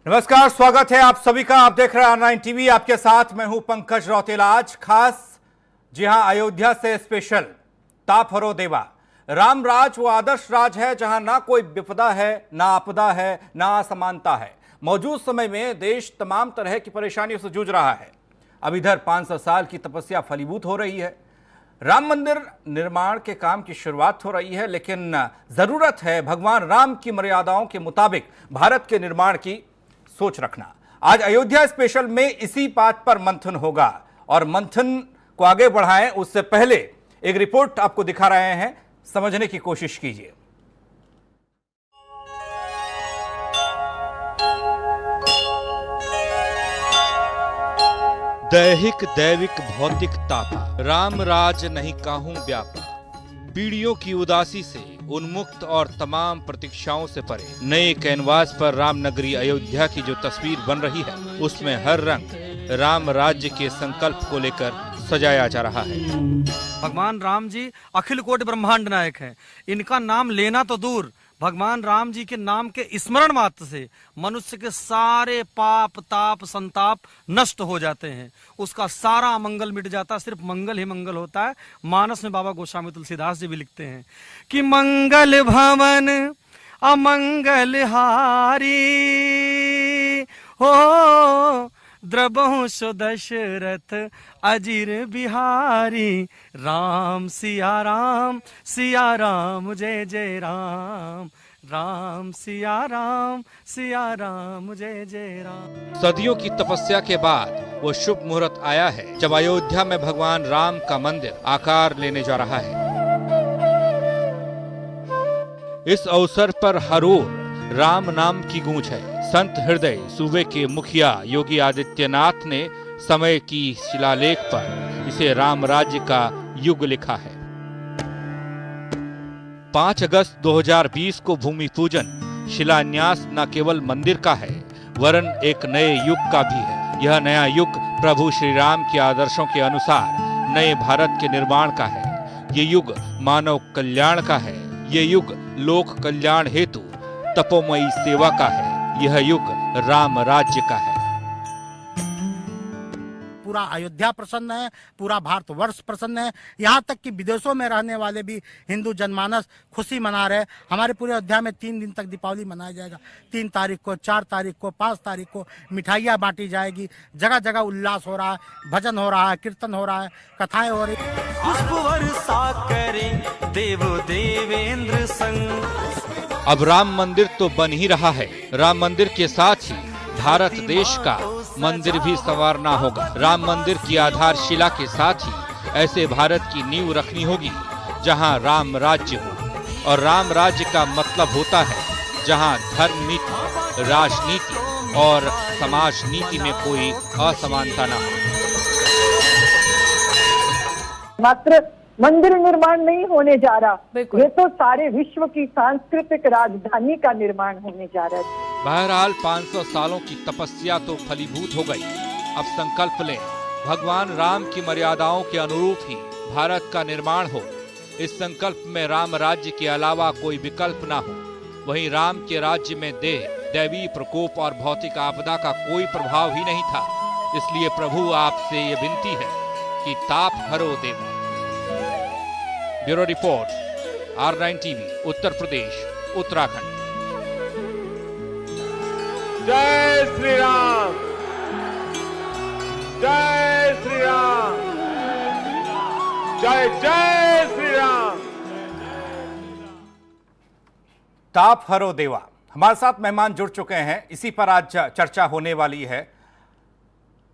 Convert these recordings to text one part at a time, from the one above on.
नमस्कार, स्वागत है आप सभी का। आप देख रहे हैं ऑनलाइन टीवी। आपके साथ मैं हूं पंकज रौतेला। आज खास, जी हां, अयोध्या से स्पेशल ताप हरो देवा। राम राज वो आदर्श राज है जहां ना कोई विपदा है, ना आपदा है, ना असमानता है। मौजूद समय में देश तमाम तरह की परेशानियों से जूझ रहा है। अब इधर 500 साल की तपस्या फलीभूत हो रही है। राम मंदिर निर्माण के काम की शुरुआत हो रही है, लेकिन जरूरत है भगवान राम की मर्यादाओं के मुताबिक भारत के निर्माण की सोच रखना। आज अयोध्या स्पेशल में इसी बात पर मंथन होगा, और मंथन को आगे बढ़ाएं उससे पहले एक रिपोर्ट आपको दिखा रहे हैं, समझने की कोशिश कीजिए। दैहिक दैविक भौतिक तापा, राम राज नहीं काहूं व्यापा। पीढ़ियों की उदासी से उन्मुक्त और तमाम प्रतीक्षाओं से परे नए कैनवास पर रामनगरी अयोध्या की जो तस्वीर बन रही है, उसमें हर रंग राम राज्य के संकल्प को लेकर सजाया जा रहा है। भगवान राम जी अखिल कोटि ब्रह्मांड नायक हैं। इनका नाम लेना तो दूर, भगवान राम जी के नाम के स्मरण मात्र से मनुष्य के सारे पाप ताप संताप नष्ट हो जाते हैं। उसका सारा अमंगल मिट जाता है, सिर्फ मंगल ही मंगल होता है। मानस में बाबा गोस्वामी तुलसीदास जी भी लिखते हैं कि मंगल भवन अमंगल हारी हो, द्रबहु सो दशरथ अजीर बिहारी। राम सिया राम जय जय राम, राम सिया राम जय जय राम। सदियों की तपस्या के बाद वो शुभ मुहूर्त आया है जब अयोध्या में भगवान राम का मंदिर आकार लेने जा रहा है। इस अवसर पर हर ओर राम नाम की गूंज है। संत हृदय सूबे के मुखिया योगी आदित्यनाथ ने समय की शिलालेख पर इसे राम राज्य का युग लिखा है। 5 अगस्त 2020 को भूमि पूजन शिलान्यास न केवल मंदिर का है, वरन एक नए युग का भी है। यह नया युग प्रभु श्री राम के आदर्शों के अनुसार नए भारत के निर्माण का है। ये युग मानव कल्याण का है। ये युग लोक कल्याण हेतु तपोमयी सेवा का है। यह युग राम राज्य का है। पूरा अयोध्या प्रसन्न है, पूरा भारतवर्ष प्रसन्न है। यहाँ तक कि विदेशों में रहने वाले भी हिंदू जनमानस खुशी मना रहे हैं। हमारे पूरे अयोध्या में 3 दिन तक दीपावली मनाया जाएगा। 3 तारीख को, 4 तारीख को, 5 तारीख को मिठाइयाँ बांटी जाएगी। जगह जगह उल्लास हो रहा है, भजन हो रहा है, कीर्तन हो रहा है, कथाएं हो रही। अब राम मंदिर तो बन ही रहा है। राम मंदिर के साथ ही भारत देश का मंदिर भी संवारना होगा। राम मंदिर की आधारशिला के साथ ही ऐसे भारत की नींव रखनी होगी जहां राम राज्य हो। और राम राज्य का मतलब होता है जहां धर्म नीति, राजनीति और समाज नीति में कोई असमानता न हो। मात्र मंदिर निर्माण नहीं होने जा रहा, ये तो सारे विश्व की सांस्कृतिक राजधानी का निर्माण होने जा रहा है। बहरहाल 500 सालों की तपस्या तो फलीभूत हो गई। अब संकल्प लें, भगवान राम की मर्यादाओं के अनुरूप ही भारत का निर्माण हो। इस संकल्प में राम राज्य के अलावा कोई विकल्प ना हो। वहीं राम के राज्य में दैवी प्रकोप और भौतिक आपदा का कोई प्रभाव ही नहीं था। इसलिए प्रभु आपसे ये विनती है कि ताप हरो देवा। Bureau report, R9 TV, Uttar Pradesh, Uttarakhand. जय श्री राम, जय श्री राम, जय जय श्री राम। ताप हरो देवा। हमारे साथ मेहमान जुड़ चुके हैं, इसी पर आज चर्चा होने वाली है।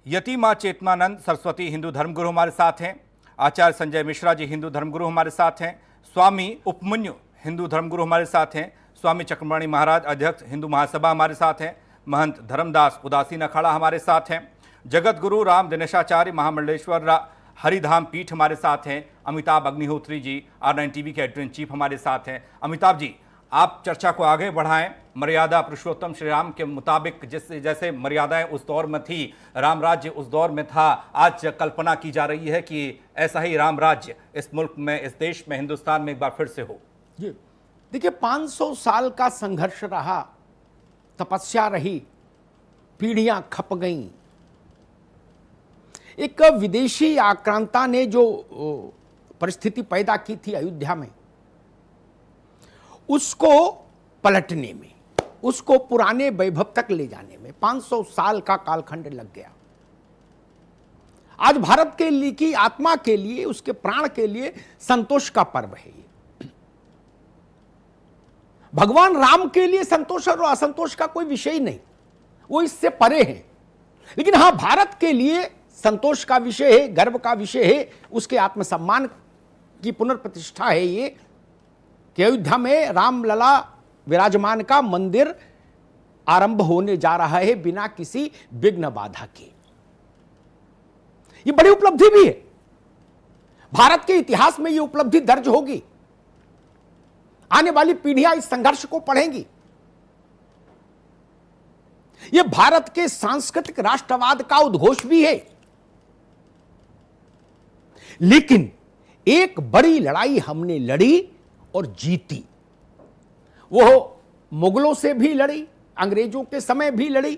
यतिमा चेतनानंद सरस्वती हिंदू धर्मगुरु हमारे साथ हैं। आचार्य संजय मिश्रा जी हिंदू धर्मगुरु हमारे साथ हैं। स्वामी उपमन्यु हिंदू धर्मगुरु हमारे साथ हैं। स्वामी चक्रमणि महाराज अध्यक्ष हिंदू महासभा हमारे साथ हैं। महंत धर्मदास उदासीन अखाड़ा हमारे साथ हैं। जगत गुरु राम दिनेशाचार्य महामंडलेश्वर हरिधाम पीठ हमारे साथ हैं। अमिताभ अग्निहोत्री जी R9 टीवी के एडिटर इन चीफ हमारे साथ हैं। अमिताभ जी, आप चर्चा को आगे बढ़ाएं। मर्यादा पुरुषोत्तम श्री राम के मुताबिक जैसे मर्यादाएं उस दौर में थी, राम राज्य उस दौर में था, आज कल्पना की जा रही है कि ऐसा ही राम राज्य इस मुल्क में, इस देश में, हिंदुस्तान में एक बार फिर से हो। जी देखिए, 500 साल का संघर्ष रहा, तपस्या रही, पीढ़ियां खप गईं। एक विदेशी आक्रांता ने जो परिस्थिति पैदा की थी अयोध्या में, उसको पलटने में, उसको पुराने वैभव तक ले जाने में 500 साल का कालखंड लग गया। आज भारत के लिए की आत्मा के लिए, उसके प्राण के लिए संतोष का पर्व है ये। भगवान राम के लिए संतोष और असंतोष का कोई विषय ही नहीं, वो इससे परे है। लेकिन हां, भारत के लिए संतोष का विषय है, गर्व का विषय है, उसके आत्मसम्मान की पुनर्प्रतिष्ठा है ये कि अयोध्या में रामलला विराजमान का मंदिर आरंभ होने जा रहा है बिना किसी विघ्न बाधा के। ये बड़ी उपलब्धि भी है, भारत के इतिहास में ये उपलब्धि दर्ज होगी। आने वाली पीढ़ियां इस संघर्ष को पढ़ेंगी। यह भारत के सांस्कृतिक राष्ट्रवाद का उद्घोष भी है। लेकिन एक बड़ी लड़ाई हमने लड़ी और जीती। वो मुगलों से भी लड़ी, अंग्रेजों के समय भी लड़ी,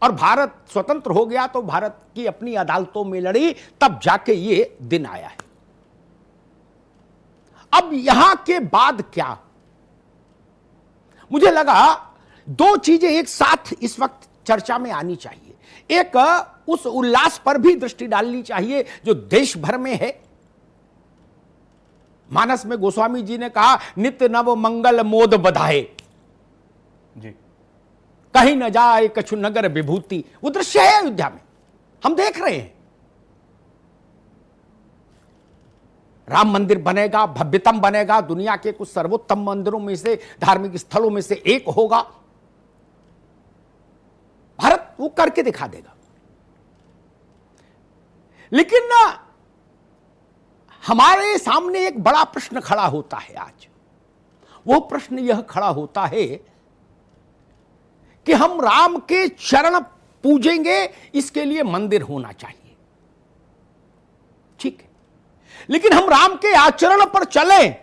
और भारत स्वतंत्र हो गया तो भारत की अपनी अदालतों में लड़ी, तब जाके ये दिन आया है। अब यहां के बाद क्या? मुझे लगा दो चीजें एक साथ इस वक्त चर्चा में आनी चाहिए। एक, उस उल्लास पर भी दृष्टि डालनी चाहिए जो देश भर में है। मानस में गोस्वामी जी ने कहा, नित्य नव मंगल मोद बधाए जी, कहीं न जाए कछु नगर विभूति। वो दृश्य है अयोध्या में, हम देख रहे हैं। राम मंदिर बनेगा, भव्यतम बनेगा, दुनिया के कुछ सर्वोत्तम मंदिरों में से, धार्मिक स्थलों में से एक होगा। भारत वो करके दिखा देगा। लेकिन ना, हमारे सामने एक बड़ा प्रश्न खड़ा होता है आज। वो प्रश्न यह खड़ा होता है कि हम राम के चरण पूजेंगे, इसके लिए मंदिर होना चाहिए, ठीक है, लेकिन हम राम के आचरण पर चलें,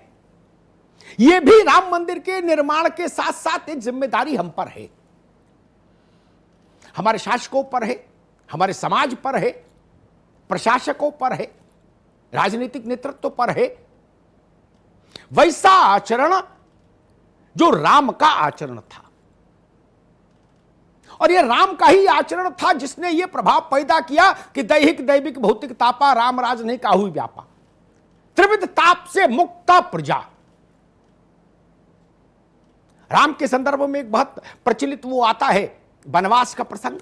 यह भी राम मंदिर के निर्माण के साथ साथ एक जिम्मेदारी हम पर है, हमारे शासकों पर है, हमारे समाज पर है, प्रशासकों पर है, राजनीतिक नेतृत्व पर है। वैसा आचरण जो राम का आचरण था, और यह राम का ही आचरण था जिसने यह प्रभाव पैदा किया कि दैहिक दैविक भौतिक तापा राम राज नहीं काहू व्यापा, त्रिविध ताप से मुक्ता प्रजा। राम के संदर्भ में एक बहुत प्रचलित वो आता है वनवास का प्रसंग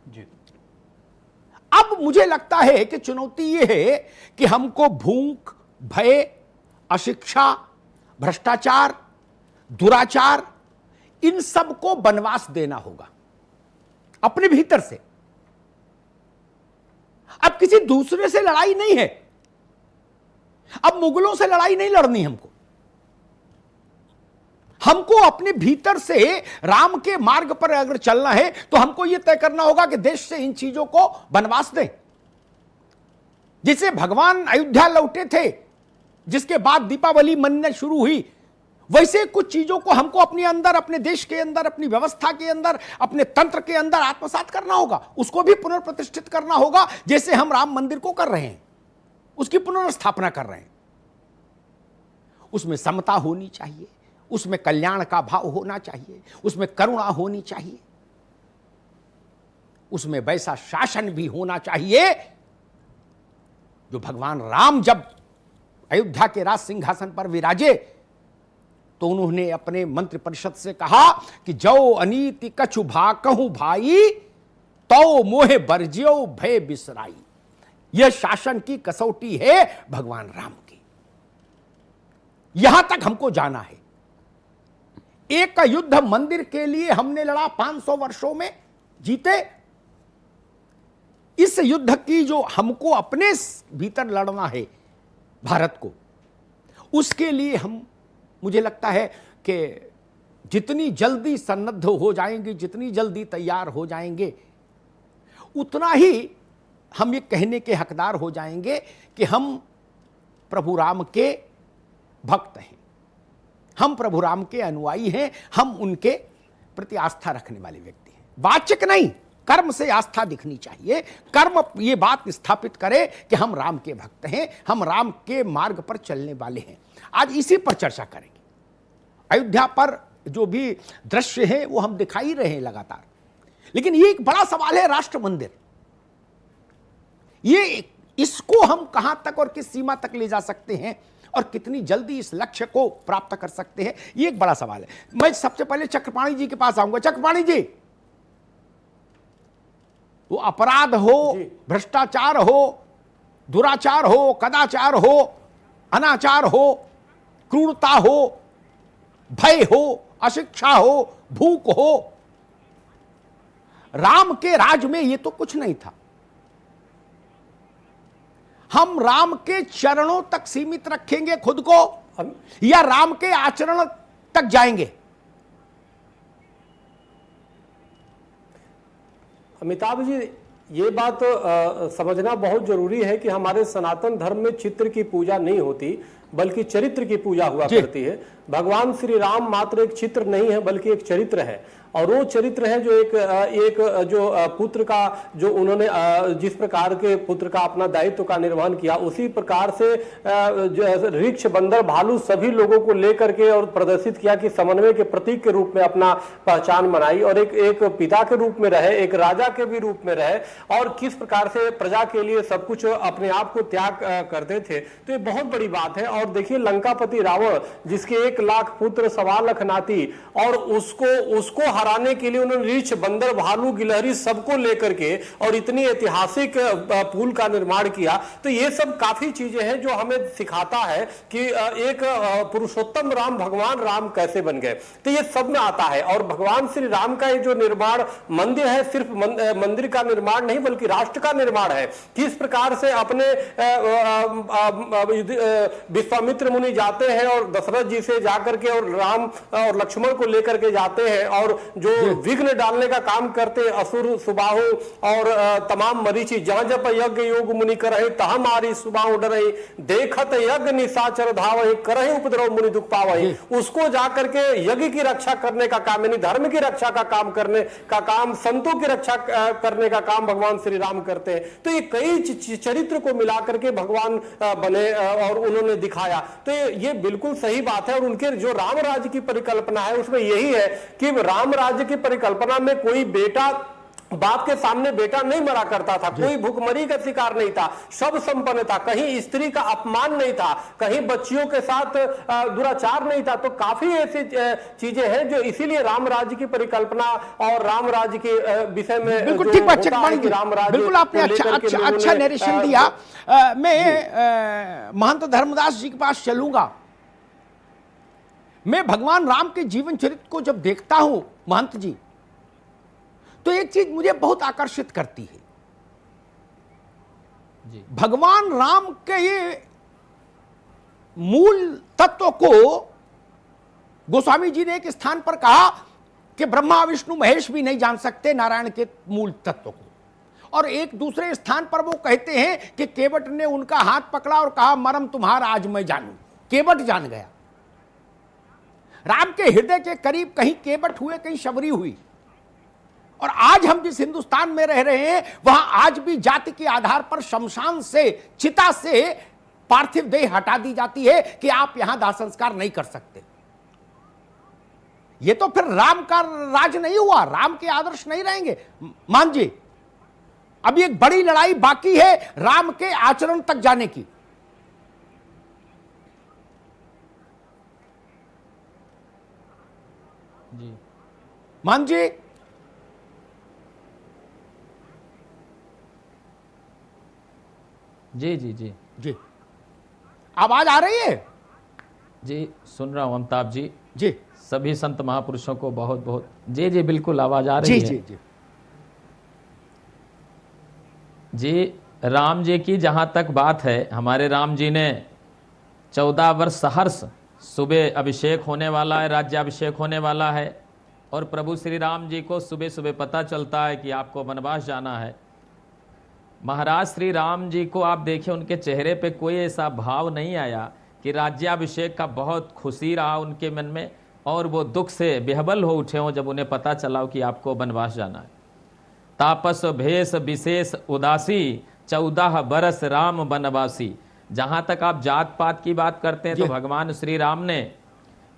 जी। अब मुझे लगता है कि चुनौती यह है कि हमको भूख, भय, अशिक्षा, भ्रष्टाचार, दुराचार, इन सब को वनवास देना होगा अपने भीतर से। अब किसी दूसरे से लड़ाई नहीं है, अब मुगलों से लड़ाई नहीं लड़नी हमको अपने भीतर से राम के मार्ग पर अगर चलना है तो हमको यह तय करना होगा कि देश से इन चीजों को वनवास दें। जिसे भगवान अयोध्या लौटे थे, जिसके बाद दीपावली मनना शुरू हुई, वैसे कुछ चीजों को हमको अपने अंदर, अपने देश के अंदर, अपनी व्यवस्था के अंदर, अपने तंत्र के अंदर आत्मसात करना होगा। उसको भी पुनर्प्रतिष्ठित करना होगा, जैसे हम राम मंदिर को कर रहे हैं, उसकी पुनर्स्थापना कर रहे हैं। उसमें समता होनी चाहिए, उसमें कल्याण का भाव होना चाहिए, उसमें करुणा होनी चाहिए, उसमें वैसा शासन भी होना चाहिए जो भगवान राम जब अयोध्या के राज सिंहासन पर विराजे तो उन्होंने अपने मंत्रिपरिषद से कहा कि जो अनीति कछु भा कहूं भाई, तो मोहे बरजियो भय बिसराई। यह शासन की कसौटी है भगवान राम की। यहां तक हमको जाना है। एक युद्ध मंदिर के लिए हमने लड़ा, 500 वर्षों में जीते। इस युद्ध की जो हमको अपने भीतर लड़ना है भारत को, उसके लिए हम, मुझे लगता है कि जितनी जल्दी सन्नद्ध हो जाएंगे, जितनी जल्दी तैयार हो जाएंगे, उतना ही हम ये कहने के हकदार हो जाएंगे कि हम प्रभु राम के भक्त हैं, हम प्रभु राम के अनुयायी हैं, हम उनके प्रति आस्था रखने वाले व्यक्ति हैं। वाचिक नहीं, कर्म से आस्था दिखनी चाहिए। कर्म ये बात स्थापित करे कि हम राम के भक्त हैं, हम राम के मार्ग पर चलने वाले हैं। आज इसी पर चर्चा करेंगे। अयोध्या पर जो भी दृश्य है वो हम दिखाई रहे हैं लगातार, लेकिन ये एक बड़ा सवाल है राष्ट्र मंदिर। इसको हम कहां तक और किस सीमा तक ले जा सकते हैं और कितनी जल्दी इस लक्ष्य को प्राप्त कर सकते हैं, ये एक बड़ा सवाल है। मैं सबसे पहले चक्रपाणी जी के पास आऊंगा। चक्रपाणी जी, वो अपराध हो, भ्रष्टाचार हो, दुराचार हो, कदाचार हो, अनाचार हो, क्रूरता हो, भय हो, अशिक्षा हो, भूख हो, राम के राज में ये तो कुछ नहीं था। हम राम के चरणों तक सीमित रखेंगे खुद को या राम के आचरण तक जाएंगे? अमिताभ जी, ये बात समझना बहुत जरूरी है कि हमारे सनातन धर्म में चित्र की पूजा नहीं होती, बल्कि चरित्र की पूजा हुआ करती है। भगवान श्री राम मात्र एक चित्र नहीं है, बल्कि एक चरित्र है। और वो चरित्र है जो एक जो पुत्र का, जो उन्होंने जिस प्रकार के पुत्र का अपना दायित्व का निर्वहन किया, उसी प्रकार से ऋक्ष, बंदर, भालू सभी लोगों को लेकर के और प्रदर्शित किया कि समन्वय के प्रतीक के रूप में अपना पहचान बनाई और एक पिता के रूप में रहे, एक राजा के भी रूप में रहे और किस प्रकार से प्रजा के लिए सब कुछ अपने आप को त्याग करते थे। तो ये बहुत बड़ी बात है। और देखिए, लंकापति रावण, जिसके 1 लाख पुत्र, 1.25 लाख नाती, और उसको हराने के लिए उन्होंने ऋक्ष, बंदर, भालू, गिलहरी सबको लेकर के और इतनी ऐतिहासिक पुल का निर्माण किया। तो ये सब काफी चीजें हैं जो हमें सिखाता है कि एक पुरुषोत्तम राम, भगवान राम कैसे बन गए। तो ये सब में आता है। और भगवान श्री राम का ये जो निर्माण मंदिर है, सिर्फ मंदिर का निर्माण नहीं बल्कि राष्ट्र का निर्माण है। किस प्रकार से अपने विश्वामित्र मुनि जाते हैं और दशरथ जी से जाकर के और राम और लक्ष्मण को लेकर के जाते हैं और जो विघ्न डालने का काम करते, असुर, सुबाहु और तमाम मरीचि, जहां जप यज्ञ योग मुनि करहि तहां मारी सुबाहु डरहि, देखत यज्ञ निशाचर धावहि करहि उपद्रव मुनि दुख पावहि। उसको जाकर के यज्ञ की रक्षा करने का काम, यानी धर्म की रक्षा का काम करने का काम, संतों की रक्षा करने का काम भगवान श्री राम करते हैं। तो ये कई चरित्र को मिलाकर के भगवान बने और उन्होंने दिखाया। तो ये बिल्कुल सही बात है। और उनके जो राम राज्य की परिकल्पना है उसमें यही है कि राम राज्य की परिकल्पना में कोई बेटा, बाप के सामने बेटा नहीं मरा करता था, कोई भूखमरी का शिकार नहीं था, सब संपन्न था, कहीं स्त्री का अपमान नहीं था, कहीं बच्चियों के साथ दुराचार नहीं था। तो काफी ऐसी चीजें हैं जो इसीलिए राम राज्य की परिकल्पना और राम राज्य के विषय में बिल्कुल ठीक बात राम राज्य, बिल्कुल आपने अच्छा नरेशन दिया। मैं महंत धर्मदास जी के पास चलूंगा। मैं भगवान राम के जीवन चरित्र को जब देखता हूं महंत जी, तो एक चीज मुझे बहुत आकर्षित करती है जी। भगवान राम के ये मूल तत्व को गोस्वामी जी ने एक स्थान पर कहा कि ब्रह्मा, विष्णु, महेश भी नहीं जान सकते नारायण के मूल तत्व को। और एक दूसरे स्थान पर वो कहते हैं कि केवट ने उनका हाथ पकड़ा और कहा, मरम तुम्हारा आज मैं जानूं। केवट जान गया। राम के हृदय के करीब कहीं केवट हुए, कहीं शबरी हुई। और आज हम जिस हिंदुस्तान में रह रहे हैं वहां आज भी जाति के आधार पर शमशान से, चिता से पार्थिव देह हटा दी जाती है कि आप यहां दाह संस्कार नहीं कर सकते। यह तो फिर राम का राज नहीं हुआ, राम के आदर्श नहीं रहेंगे। मान जी, अभी एक बड़ी लड़ाई बाकी है राम के आचरण तक जाने की। जी मान जी, जी जी जी जी आवाज आ रही है? जी सुन रहा हूं अमिताभ जी। जी सभी संत महापुरुषों को बहुत बहुत जी जी बिल्कुल आवाज आ रही जी, है। जी जी जी राम जी की जहां तक बात है, हमारे राम जी ने 14 वर्ष सहर्ष, सुबह अभिषेक होने वाला है, राज्याभिषेक होने वाला है और प्रभु श्री राम जी को सुबह सुबह पता चलता है कि आपको वनवास जाना है। महाराज श्री राम जी को आप देखिए, उनके चेहरे पे कोई ऐसा भाव नहीं आया कि राज्याभिषेक का बहुत खुशी रहा उनके मन में और वो दुख से बेहबल हो उठे हों जब उन्हें पता चला हो कि आपको वनवास जाना है। तापस भेष विशेष उदासी 14 बरस राम वनवासी। जहां तक आप जात पात की बात करते हैं तो भगवान श्री राम ने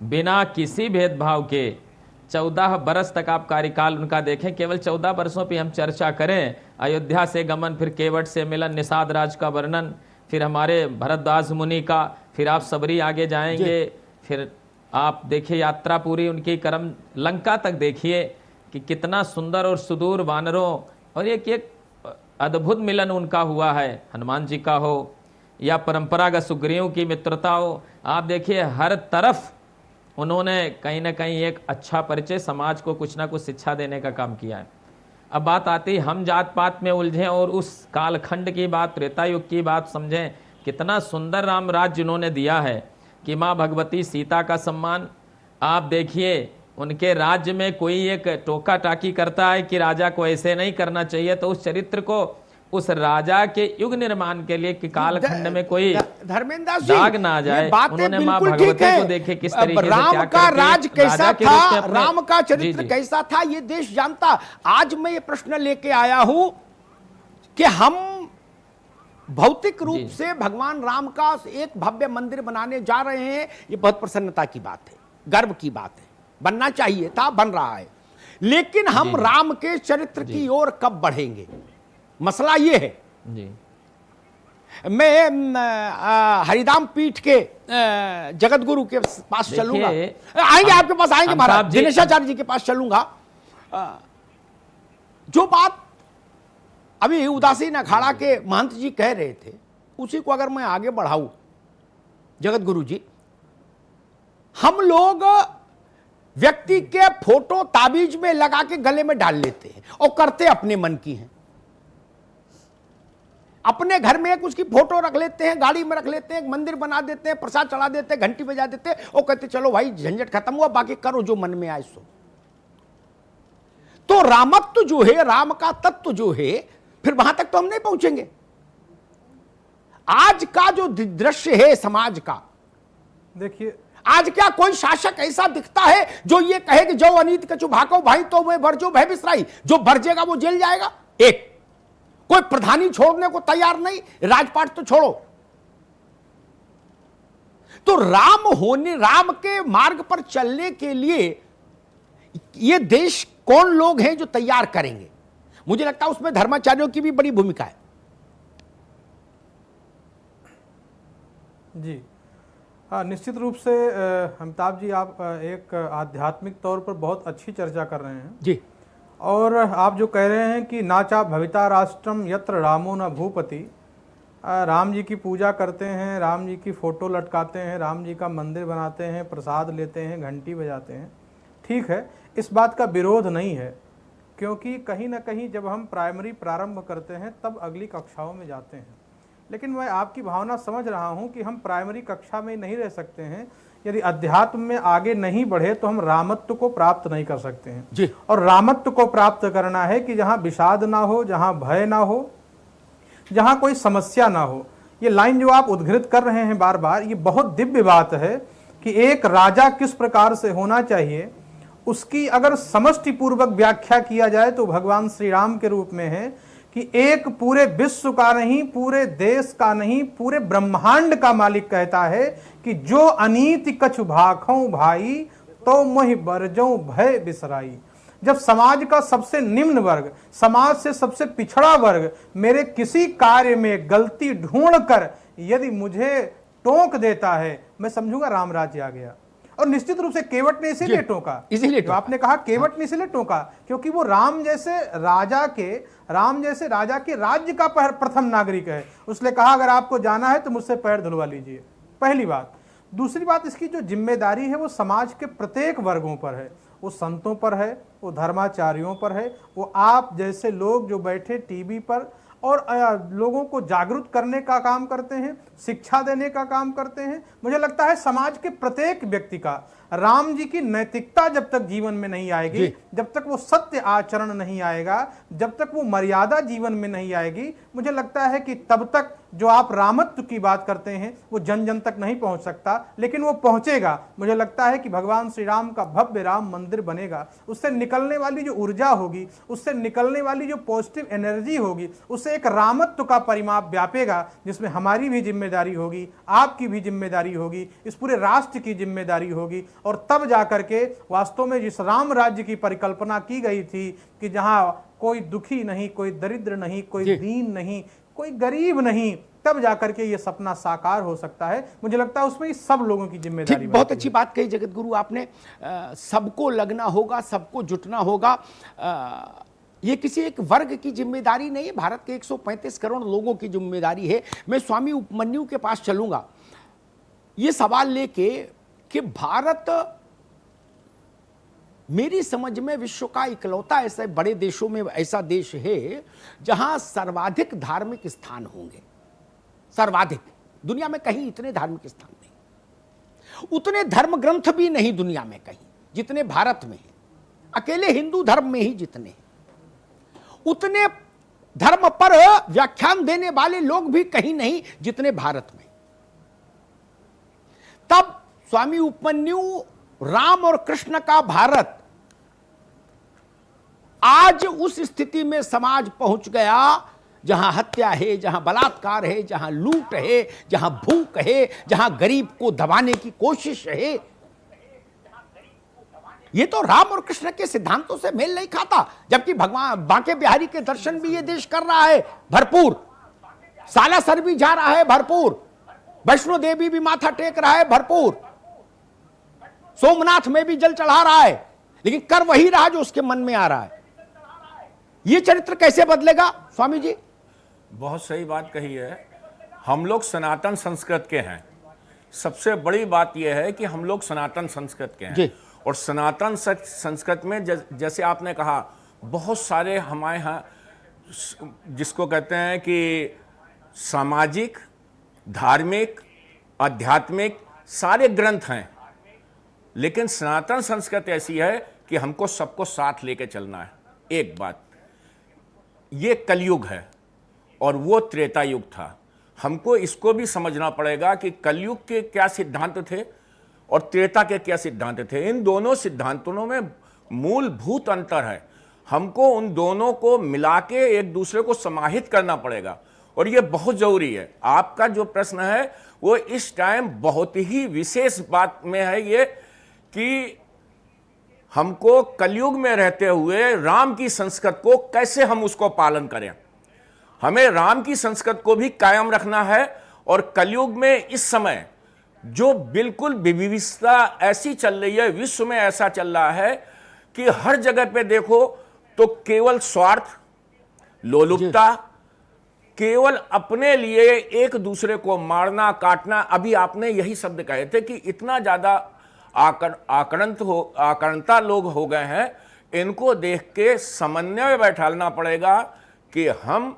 बिना किसी भेदभाव के 14 बरस तक आप कार्यकाल उनका देखें। केवल 14 बरसों पे हम चर्चा करें, अयोध्या से गमन, फिर केवट से मिलन, निषाद राज का वर्णन, फिर हमारे भरद्वाज मुनि का, फिर आप सबरी आगे जाएंगे, फिर आप देखिए यात्रा पूरी उनकी करम लंका तक देखिए कि कितना सुंदर और सुदूर वानरों और एक अद्भुत मिलन उनका हुआ है। हनुमान जी का हो या परंपरागत सुग्रीव की मित्रता हो, आप देखिए हर तरफ उन्होंने कहीं ना कहीं एक अच्छा परिचय, समाज को कुछ ना कुछ शिक्षा देने का काम किया है। अब बात आती हम जात पात में उलझें और उस कालखंड की बात, त्रेता युग की बात समझें। कितना सुंदर राम राज्य उन्होंने दिया है कि माँ भगवती सीता का सम्मान। आप देखिए उनके राज्य में कोई एक टोका टाकी करता है कि राजा को ऐसे नहीं करना चाहिए, तो उस चरित्र को, उस राजा के युग निर्माण के लिए कि कालखंड में कोई धर्मेंद्र जी दाग ना आ जाए, उन्होंने माँ भगवती को देखे किस तरीके से राम का राज कैसा था, राम का चरित्र जी, जी। कैसा था, ये देश जानता। आज मैं ये प्रश्न लेके आया हूं कि हम भौतिक रूप से भगवान राम का एक भव्य मंदिर बनाने जा रहे हैं। ये बहुत प्रसन्नता की बात है, गर्व की बात है, बनना चाहिए था, बन रहा है। लेकिन हम राम के चरित्र की ओर कब बढ़ेंगे, मसला ये है। जी। मैं हरिदाम पीठ के जगत गुरु के पास चलूंगा, आएंगे आपके पास, आएंगे महाराज दिनेशाचार्य जी के पास चलूंगा। जो बात अभी उदासीन अखाड़ा के महंत जी कह रहे थे, उसी को अगर मैं आगे बढ़ाऊं, जगत गुरु जी, हम लोग व्यक्ति के फोटो ताबीज में लगा के गले में डाल लेते हैं और करते अपने मन की हैं। अपने घर में एक उसकी फोटो रख लेते हैं, गाड़ी में रख लेते हैं, एक मंदिर बना देते हैं, प्रसाद चढ़ा देते हैं, घंटी बजा देते हैं और कहते चलो भाई झंझट खत्म हुआ, बाकी करो जो मन में आए सो। तो रामत्व जो है, राम का तत्व जो है, फिर वहां तक तो हम नहीं पहुंचेंगे। आज का जो दृश्य है समाज का, देखिए आज क्या कोई शासक ऐसा दिखता है जो ये कहे कि जो अनीत कछु भाको भाई तो मैं भर जो भय बिसराई, जो भरजेगा वो जेल जाएगा। एक कोई प्रधानी छोड़ने को तैयार नहीं, राजपाट तो छोड़ो। तो राम के मार्ग पर चलने के लिए ये देश कौन लोग हैं जो तैयार करेंगे? मुझे लगता है उसमें धर्माचार्यों की भी बड़ी भूमिका है। जी हाँ, निश्चित रूप से अमिताभ जी, आप एक आध्यात्मिक तौर पर बहुत अच्छी चर्चा कर रहे हैं जी। और आप जो कह रहे हैं कि नाचा भविता राष्ट्रम यत्र रामो न भूपति, राम जी की पूजा करते हैं, राम जी की फोटो लटकाते हैं, राम जी का मंदिर बनाते हैं, प्रसाद लेते हैं, घंटी बजाते हैं। ठीक है, इस बात का विरोध नहीं है, क्योंकि कहीं ना कहीं जब हम प्राइमरी प्रारंभ करते हैं तब अगली कक्षाओं में जाते हैं। लेकिन मैं आपकी भावना समझ रहा हूं कि हम प्राइमरी कक्षा में नहीं रह सकते हैं। यदि अध्यात्म में आगे नहीं बढ़े तो हम रामत्व को प्राप्त नहीं कर सकते हैं जी। और रामत्व को प्राप्त करना है कि जहां विषाद ना हो, जहां भय ना हो, जहां कोई समस्या ना हो। ये लाइन जो आप उद्धृत कर रहे हैं बार बार, ये बहुत दिव्य बात है कि एक राजा किस प्रकार से होना चाहिए, उसकी अगर समष्टि पूर्वक व्याख्या किया जाए तो भगवान श्री राम के रूप में है कि एक पूरे विश्व का नहीं, पूरे देश का नहीं, पूरे ब्रह्मांड का मालिक कहता है कि जो अनीति कछु भाखों भाई तो मोहि बरजों भय बिसराई। जब समाज का सबसे निम्न वर्ग, समाज से सबसे पिछड़ा वर्ग मेरे किसी कार्य में गलती ढूंढकर यदि मुझे टोक देता है, मैं समझूंगा राम राज्य आ गया। और निश्चित रूप से केवट ने इसीलिए टोका, इसीलिए जो आपने कहा केवट ने इसीलिए टोका क्योंकि वो राम जैसे राजा के राज्य का प्रथम नागरिक है। उसने कहा अगर आपको जाना है तो मुझसे पैर धुलवा लीजिए, पहली बात। दूसरी बात, इसकी जो जिम्मेदारी है वो समाज के प्रत्येक वर्गों पर है, वो संतों पर है, वो धर्माचार्यों पर है, वो आप जैसे लोग जो बैठे टीवी पर और लोगों को जागरूक करने का काम करते हैं, शिक्षा देने का काम करते हैं। मुझे लगता है समाज के प्रत्येक व्यक्ति का राम जी की नैतिकता जब तक जीवन में नहीं आएगी, जब तक वो सत्य आचरण नहीं आएगा, जब तक वो मर्यादा जीवन में नहीं आएगी, मुझे लगता है कि तब तक जो आप रामत्व की बात करते हैं वो जन जन तक नहीं पहुंच सकता, लेकिन वो पहुंचेगा। मुझे लगता है कि भगवान श्री राम का भव्य राम मंदिर बनेगा, उससे निकलने वाली जो ऊर्जा होगी, उससे निकलने वाली जो पॉजिटिव एनर्जी होगी, उससे एक रामत्व का परिमाप व्यापेगा, जिसमें हमारी भी जिम्मेदारी होगी, आपकी भी जिम्मेदारी होगी, इस पूरे राष्ट्र की जिम्मेदारी होगी। और तब जाकर के वास्तव में जिस राम राज्य की परिकल्पना की गई थी कि जहां कोई दुखी नहीं, कोई दरिद्र नहीं, कोई दीन नहीं, कोई गरीब नहीं, तब जाकर के ये सपना साकार हो सकता है। मुझे लगता है उसमें सब लोगों की जिम्मेदारी। बहुत अच्छी बात कही जगत गुरु आपने। सबको लगना होगा, सबको जुटना होगा। ये किसी एक वर्ग की जिम्मेदारी नहीं है, भारत के 135 करोड़ लोगों की जिम्मेदारी है। मैं स्वामी उपमन्यु के पास चलूंगा ये सवाल लेके कि भारत मेरी समझ में विश्व का इकलौता ऐसे बड़े देशों में ऐसा देश है जहां सर्वाधिक धार्मिक स्थान होंगे। सर्वाधिक, दुनिया में कहीं इतने धार्मिक स्थान नहीं, उतने धर्म ग्रंथ भी नहीं दुनिया में कहीं जितने भारत में हैं। अकेले हिंदू धर्म में ही जितने हैं, उतने धर्म पर व्याख्यान देने वाले लोग भी कहीं नहीं जितने भारत में। तब स्वामी उपमन्यु, राम और कृष्ण का भारत आज उस स्थिति में समाज पहुंच गया जहां हत्या है, जहां बलात्कार है, जहां लूट है, जहां भूख है, जहां गरीब को दबाने की कोशिश है। ये तो राम और कृष्ण के सिद्धांतों से मेल नहीं खाता। जबकि भगवान बांके बिहारी के दर्शन भी ये देश कर रहा है भरपूर, सालासर भी जा रहा है भरपूर, वैष्णो देवी भी माथा टेक रहा है भरपूर, सोमनाथ में भी जल चढ़ा रहा है, लेकिन कर वही रहा जो उसके मन में आ रहा है। ये चरित्र कैसे बदलेगा स्वामी जी? बहुत सही बात कही है। हम लोग सनातन संस्कृत के हैं। सबसे बड़ी बात यह है कि हम लोग सनातन संस्कृत के हैं। और सनातन संस्कृत में जैसे आपने कहा, बहुत सारे हमारे यहाँ जिसको कहते हैं कि सामाजिक, धार्मिक, आध्यात्मिक सारे ग्रंथ हैं, लेकिन सनातन संस्कृत ऐसी है कि हमको सबको साथ लेके चलना है। एक बात, ये कलयुग है और वो त्रेता युग था। हमको इसको भी समझना पड़ेगा कि कलयुग के क्या सिद्धांत थे और त्रेता के क्या सिद्धांत थे। इन दोनों सिद्धांतों में मूलभूत अंतर है। हमको उन दोनों को मिला के एक दूसरे को समाहित करना पड़ेगा और ये बहुत जरूरी है। आपका जो प्रश्न है वो इस टाइम बहुत ही विशेष बात में है, ये कि हमको कलयुग में रहते हुए राम की संस्कृत को कैसे हम उसको पालन करें। हमें राम की संस्कृत को भी कायम रखना है। और कलयुग में इस समय जो बिल्कुल विविधता ऐसी चल रही है, विश्व में ऐसा चल रहा है कि हर जगह पे देखो तो केवल स्वार्थ, लोलुपता, केवल अपने लिए एक दूसरे को मारना काटना। अभी आपने यही शब्द कहे थे कि इतना ज्यादा आक्रांता लोग हो गए हैं। इनको देख के समन्वय में बैठाना पड़ेगा कि हम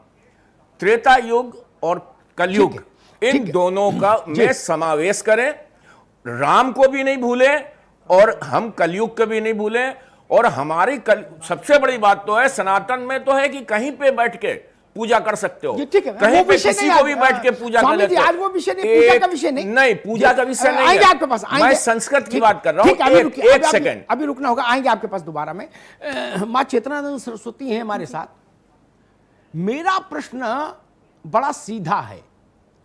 त्रेता युग और कलयुग इन दोनों का में समावेश करें। राम को भी नहीं भूलें और हम कलयुग को भी नहीं भूलें। और हमारी सबसे बड़ी बात तो है, सनातन में तो है कि कहीं पे बैठ के पूजा कर सकते हो, कहीं पे किसी को भी बैठ के पूजा कर लेते हो। आज वो विषय नहीं, पूजा का विषय नहीं, पूजा का विषय नहीं है। आपके पास मैं संस्कृत की बात कर रहा हूँ। एक सेकंड अभी रुकना होगा, आएंगे आपके पास दोबारा में। मां चेतनानंद सरस्वती हैं हमारे साथ। मेरा प्रश्न बड़ा सीधा है,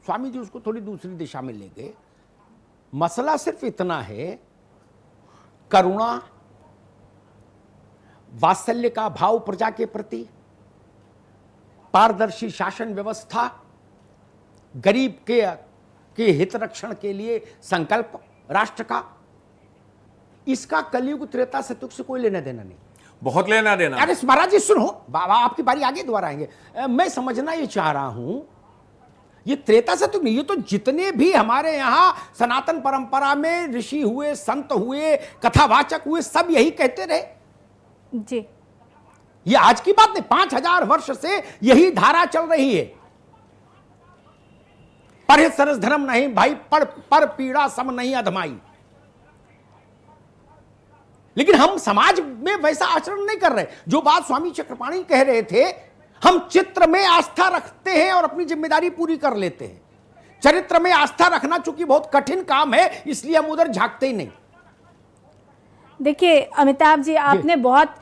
स्वामी जी उसको थोड़ी दूसरी दिशा में ले गए। मसला सिर्फ इतना है, करुणा, वात्सल्य का भाव प्रजा के प्रति, पारदर्शी शासन व्यवस्था, गरीब के हित रक्षण के लिए संकल्प राष्ट्र का, इसका कलयुग त्रेता सतयुग से कोई लेना देना नहीं। बहुत लेना देना। अरे महाराज जी सुनो, बाबा आपकी बारी आगे दोबारा आएंगे। मैं समझना ये चाह रहा हूं, ये त्रेता सतयुग नहीं, ये तो जितने भी हमारे यहां सनातन परंपरा में ऋषि हुए, संत हुए, कथावाचक हुए, सब यही कहते रहे जी। ये आज की बात नहीं, 5000 वर्ष से यही धारा चल रही है। पर सरस धर्म नहीं भाई, पर पीड़ा सम नहीं अधमाई। लेकिन हम समाज में वैसा आचरण नहीं कर रहे। जो बात स्वामी चक्रपाणी कह रहे थे, हम चित्र में आस्था रखते हैं और अपनी जिम्मेदारी पूरी कर लेते हैं। चरित्र में आस्था रखना चूंकि बहुत कठिन काम है, इसलिए हम उधर झांकते ही नहीं। देखिए अमिताभ जी, आपने बहुत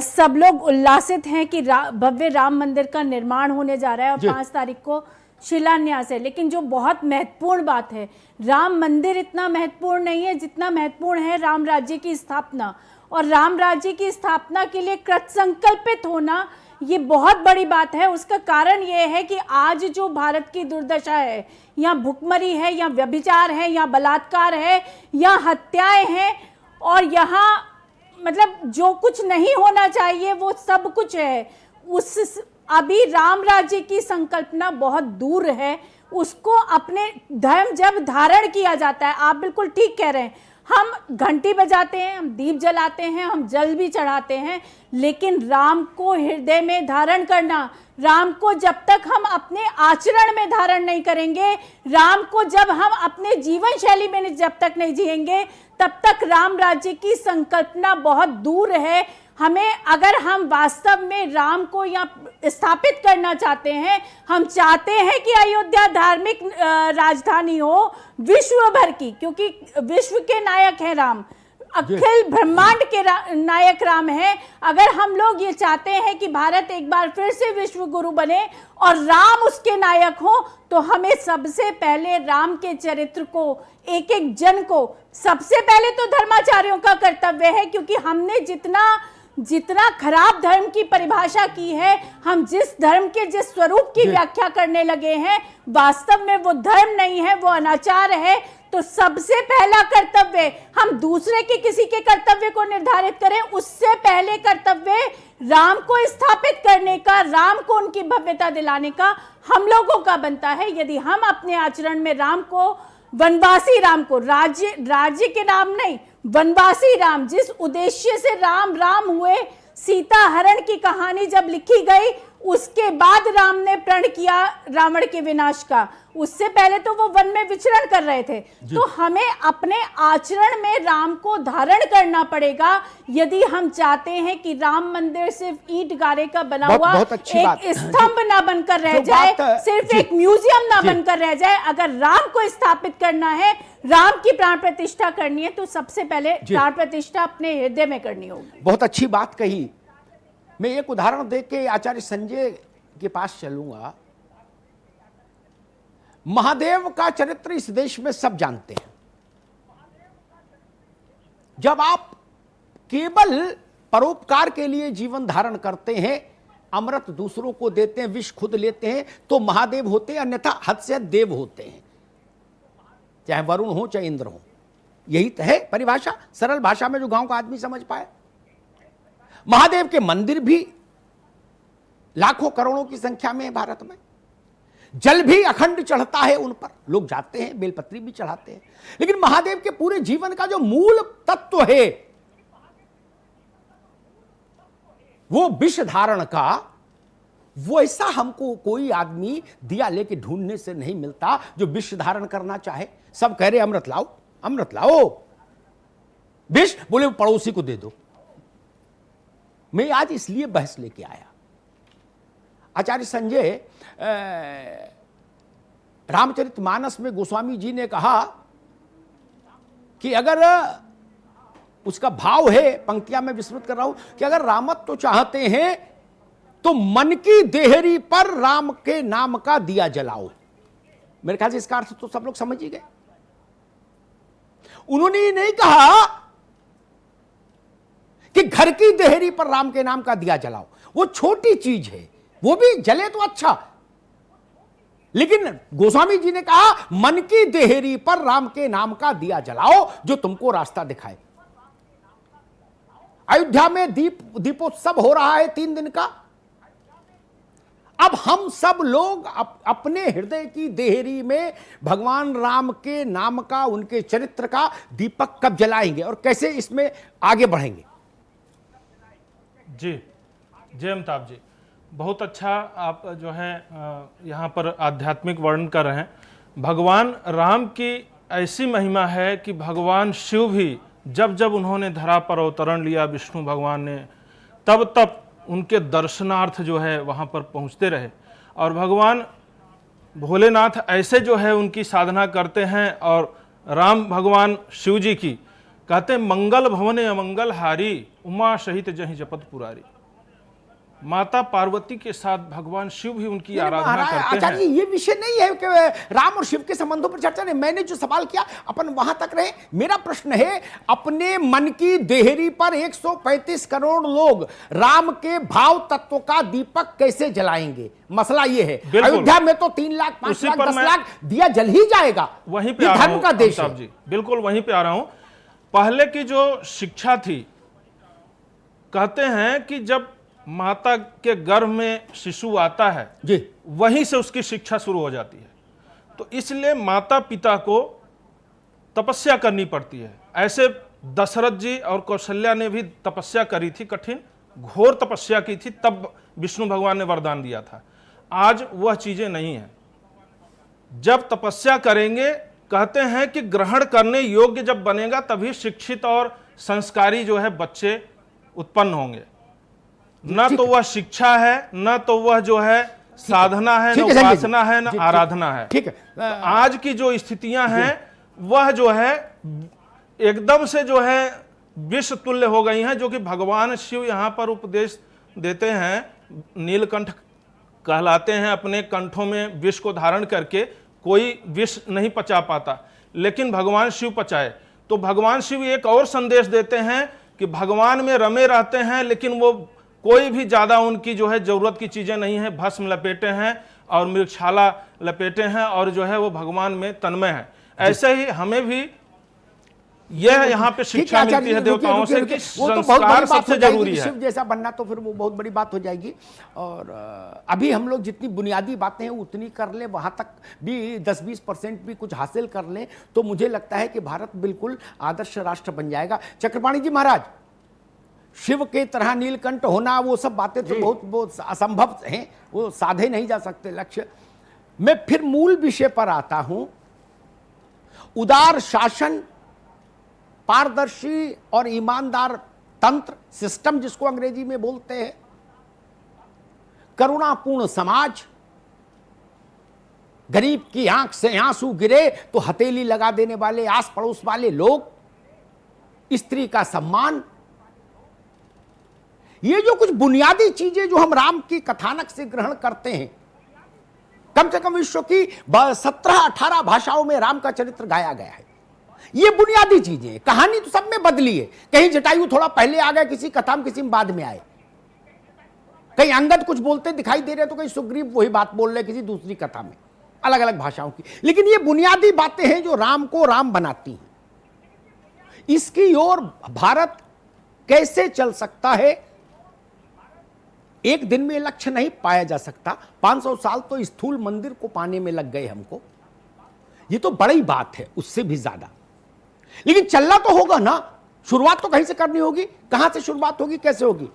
सब लोग उल्लासित हैं कि भव्य राम मंदिर का निर्माण होने जा रहा है और 5 तारीख को शिलान्यास है। लेकिन जो बहुत महत्वपूर्ण बात है, राम मंदिर इतना महत्वपूर्ण नहीं है जितना महत्वपूर्ण है राम राज्य की स्थापना। और राम राज्य की स्थापना के लिए कृत संकल्पित होना ये बहुत बड़ी बात है। उसका कारण ये है कि आज जो भारत की दुर्दशा है, या भुखमरी है, या व्यभिचार है, या बलात्कार है, या हत्याएं हैं, और यहाँ मतलब जो कुछ नहीं होना चाहिए वो सब कुछ है। उस अभी राम राज्य की संकल्पना बहुत दूर है। उसको अपने धर्म जब धारण किया जाता है, आप बिल्कुल ठीक कह रहे हैं, हम घंटी बजाते हैं, हम दीप जलाते हैं, हम जल भी चढ़ाते हैं, लेकिन राम को हृदय में धारण करना, राम को जब तक हम अपने आचरण में धारण नहीं करेंगे, राम को जब हम अपने जीवन शैली में जब तक नहीं जिएंगे, तब तक राम राज्य की संकल्पना बहुत दूर है। हमें, अगर हम वास्तव में राम को यहाँ स्थापित करना चाहते हैं, हम चाहते हैं कि अयोध्या धार्मिक राजधानी हो विश्व भर की, क्योंकि विश्व के नायक हैं राम, अखिल ब्रह्मांड के नायक राम है। अगर हम लोग ये चाहते हैं कि भारत एक बार फिर से विश्व गुरु बने और राम उसके नायक हो, तो हमें सबसे पहले राम के चरित्र को, एक एक जन को, सबसे पहले तो धर्माचार्यों का कर्तव्य है, क्योंकि हमने जितना खराब धर्म की परिभाषा की है, हम जिस धर्म के जिस स्वरूप की व्याख्या करने लगे हैं, वास्तव में वो धर्म नहीं है, वो अनाचार है। तो सबसे पहला कर्तव्य, हम दूसरे के किसी के कर्तव्य को निर्धारित करें, उससे पहले कर्तव्य राम को स्थापित करने का, राम को उनकी भव्यता दिलाने का हम लोगों का बनता है। यदि हम अपने आचरण में राम को, वनवासी राम को, राज्य के नाम नहीं, वनवासी राम, जिस उद्देश्य से राम हुए, सीता हरण की कहानी जब लिखी गई, उसके बाद राम ने प्रण किया रावण के विनाश का, उससे पहले तो वो वन में विचरण कर रहे थे। तो हमें अपने आचरण में राम को धारण करना पड़ेगा, यदि हम चाहते हैं कि राम मंदिर सिर्फ ईंट गारे का बना हुआ एक स्तंभ ना बनकर रह जाए, सिर्फ एक म्यूजियम ना बनकर रह जाए। अगर राम को स्थापित करना है, राम की प्राण प्रतिष्ठा करनी है, तो सबसे पहले प्राण प्रतिष्ठा अपने हृदय में करनी होगी। बहुत अच्छी बात कही। मैं एक उदाहरण देके के आचार्य संजय के पास चलूंगा। महादेव का चरित्र इस देश में सब जानते हैं। जब आप केवल परोपकार के लिए जीवन धारण करते हैं, अमृत दूसरों को देते हैं, विष खुद लेते हैं, तो महादेव होते हैं, अन्यथा हद से हद देव होते हैं, चाहे वरुण हो चाहे इंद्र हो। यही तो है परिभाषा, सरल भाषा में जो गांव का आदमी समझ पाए। महादेव के मंदिर भी लाखों करोड़ों की संख्या में है भारत में। जल भी अखंड चढ़ता है उन पर, लोग जाते हैं, बेलपत्री भी चढ़ाते हैं। लेकिन महादेव के पूरे जीवन का जो मूल तत्व है, वो विष धारण का, वो ऐसा हमको कोई आदमी दिया लेके ढूंढने से नहीं मिलता जो विष धारण करना चाहे। सब कह रहे अमृत लाओ, अमृत लाओ, विष बोले पड़ोसी को दे दो। मैं आज इसलिए बहस लेके आया। आचार्य संजय रामचरितमानस में गोस्वामी जी ने कहा कि अगर उसका भाव है, पंक्तियां में विस्मृत कर रहा हूं, कि अगर रामत्व चाहते हैं तो मन की देहरी पर राम के नाम का दिया जलाओ। मेरे ख्याल से इसका अर्थ तो सब लोग समझ ही गए। उन्होंने ये नहीं कहा कि घर की देहरी पर राम के नाम का दिया जलाओ, वो छोटी चीज है, वो भी जले तो अच्छा। लेकिन गोस्वामी जी ने कहा मन की देहरी पर राम के नाम का दिया जलाओ जो तुमको रास्ता दिखाए। अयोध्या में दीपोत्सव हो रहा है 3 दिन का। अब हम सब लोग अपने हृदय की देहरी में भगवान राम के नाम का, उनके चरित्र का दीपक कब जलाएंगे और कैसे इसमें आगे बढ़ेंगे? जी जय अमिताभ जी, बहुत अच्छा आप जो है यहाँ पर आध्यात्मिक वर्णन कर रहे हैं। भगवान राम की ऐसी महिमा है कि भगवान शिव भी जब जब उन्होंने धरा पर अवतरण लिया, विष्णु भगवान ने, तब तब उनके दर्शनार्थ जो है वहाँ पर पहुँचते रहे। और भगवान भोलेनाथ ऐसे जो है उनकी साधना करते हैं, और राम भगवान शिव जी की कहते हैं मंगल भवने अमंगल हारी, उमा सहित जहि जपत पुरारी। माता पार्वती के साथ भगवान शिव भी उनकी आराधना करते हैं। आचार्य, ये विषय नहीं है कि राम और शिव के संबंधों पर चर्चा नहीं, मैंने जो सवाल किया अपन वहां तक रहे। मेरा प्रश्न है, अपने मन की देहरी पर 135 करोड़ लोग राम के भाव तत्व का दीपक कैसे जलाएंगे? मसला ये है। अयोध्या में तो 3 लाख 5 लाख 10 लाख दिया जल ही जाएगा। वहीं पे धर्म का देश है जी, बिल्कुल वहीं पे आ रहा हूं। पहले की जो शिक्षा थी, कहते हैं कि जब माता के गर्भ में शिशु आता है जी, वहीं से उसकी शिक्षा शुरू हो जाती है। तो इसलिए माता पिता को तपस्या करनी पड़ती है। ऐसे दशरथ जी और कौशल्या ने भी तपस्या करी थी, कठिन घोर तपस्या की थी, तब विष्णु भगवान ने वरदान दिया था। आज वह चीजें नहीं है। जब तपस्या करेंगे, कहते हैं कि ग्रहण करने योग्य जब बनेगा तभी शिक्षित और संस्कारी जो है बच्चे उत्पन्न होंगे। न तो वह शिक्षा है, न तो वह जो है साधना है, न उपासना है, न आराधना है। ठीक है। तो आज की जो स्थितियां हैं वह जो है एकदम से जो है विष तुल्य हो गई हैं, जो कि भगवान शिव यहाँ पर उपदेश देते हैं। नीलकंठ कहलाते हैं, अपने कंठों में विष को धारण करके कोई विष नहीं पचा पाता, लेकिन भगवान शिव पचाए। तो भगवान शिव एक और संदेश देते हैं कि भगवान में रमे रहते हैं, लेकिन वो कोई भी ज्यादा उनकी जो है जरूरत की चीजें नहीं है। भस्म लपेटे हैं और मृगशाला लपेटे हैं, और जो है वो भगवान में तन्मय है। ऐसे ही हमें भी यह यहाँ पे शिक्षा मिलती है देवताओं से कि संस्कार सबसे जरूरी है। शिव जैसा बनना तो फिर वो बहुत बड़ी बात हो जाएगी। और अभी हम लोग जितनी बुनियादी बातें हैं उतनी कर ले, वहां तक भी 10-20% भी कुछ हासिल कर ले, तो मुझे लगता है कि भारत बिल्कुल आदर्श राष्ट्र बन जाएगा। चक्रपाणी जी महाराज, शिव के तरह नीलकंठ होना, वो सब बातें तो बहुत असंभव हैं, वो साधे नहीं जा सकते लक्ष्य। मैं फिर मूल विषय पर आता हूं। उदार शासन, पारदर्शी और ईमानदार तंत्र, सिस्टम जिसको अंग्रेजी में बोलते हैं, करुणापूर्ण समाज, गरीब की आंख से आंसू गिरे तो हथेली लगा देने वाले आस पड़ोस वाले लोग, स्त्री का सम्मान, ये जो कुछ बुनियादी चीजें जो हम राम की कथानक से ग्रहण करते हैं, कम से कम विश्व की 17-18 भाषाओं में राम का चरित्र गाया गया है। ये बुनियादी चीजें हैं। कहानी तो सब में बदली है, कहीं जटायु थोड़ा पहले आ गया किसी कथा में, किसी में बाद में आए, कहीं अंगद कुछ बोलते दिखाई दे रहे तो कहीं सुग्रीव वही बात बोल रहे किसी दूसरी कथा में, अलग अलग भाषाओं की। लेकिन ये बुनियादी बातें हैं जो राम को राम बनाती हैं। इसकी ओर भारत कैसे चल सकता है? एक दिन में लक्ष्य नहीं पाया जा सकता। 500 साल तो स्थूल मंदिर को पाने में लग गए हमको, ये तो बड़ी बात है, उससे भी ज्यादा। लेकिन चलना तो होगा ना, शुरुआत तो कहीं से करनी होगी। कहां से शुरुआत होगी, कैसे होगी?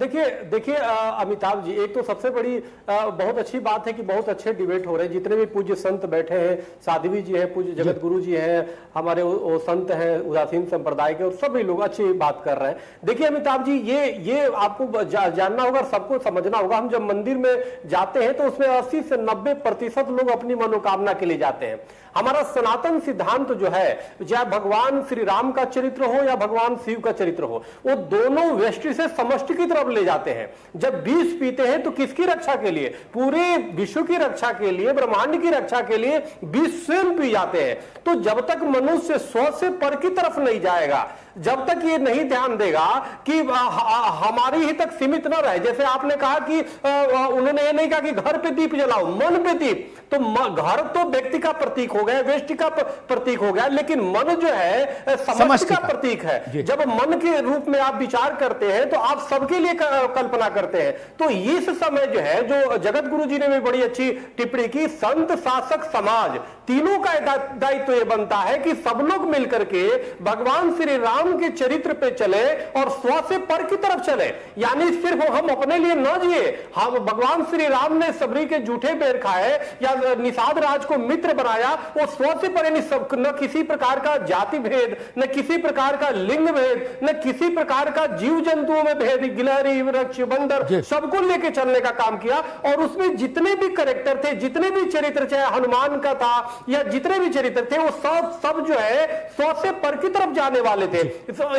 देखिए अमिताभ जी, एक तो सबसे बड़ी बहुत अच्छी बात है कि बहुत अच्छे डिबेट हो रहे हैं। जितने भी पूज्य संत बैठे हैं, साध्वी जी हैं, पूज्य जगत गुरु जी हैं, हमारे वो संत हैं उदासीन संप्रदाय के, और सभी लोग अच्छी बात कर रहे हैं। देखिए अमिताभ जी, ये आपको जानना होगा, सबको समझना होगा। हम जब मंदिर में जाते हैं तो उसमें 80 से 90% लोग अपनी मनोकामना के लिए जाते हैं। हमारा सनातन सिद्धांत जो है, चाहे भगवान श्री राम का चरित्र हो या भगवान शिव का चरित्र हो, वो दोनों व्यष्टि से समष्टि की तरफ ले जाते हैं। जब विष पीते हैं तो किसकी रक्षा के लिए? पूरे विश्व की रक्षा के लिए, ब्रह्मांड की रक्षा के लिए विष स्वयं पी जाते हैं। तो जब तक मनुष्य स्व से पर की तरफ नहीं जाएगा, जब तक ये नहीं ध्यान देगा कि हमारी ही तक सीमित न रहे। जैसे आपने कहा कि उन्होंने ये नहीं कहा कि घर पे दीप जलाओ, मन पे दीप। तो घर तो व्यक्ति का प्रतीक हो गया, व्यष्टि का प्रतीक हो गया, लेकिन मन जो है समष्टि का प्रतीक है। जब मन के रूप में आप विचार करते हैं तो आप सबके लिए कल्पना करते हैं। तो इस समय जो है, जो जगत गुरु जी ने भी बड़ी अच्छी टिप्पणी की, संत शासक समाज तीनों का दायित्व यह बनता है कि सब लोग मिलकर के भगवान श्री राम राम के चरित्र पे चले और स्व से पर की तरफ चले, यानी सिर्फ हम अपने लिए न जिए। हम भगवान श्री राम ने सबरी के जूठे पैर खाए या निषाद राज को मित्र बनाया, वो स्व से पर, यानी सब, न किसी प्रकार का जाति भेद, न किसी प्रकार का लिंग भेद, न किसी प्रकार का जीव जंतुओं में भेद, गिलहरी वृक्ष बंदर सबको लेके चलने का काम किया। और उसमें जितने भी कैरेक्टर थे, जितने भी चरित्र, चाहे हनुमान का था या जितने भी चरित्र थे, वो सब जो है स्व से पर की तरफ जाने वाले थे।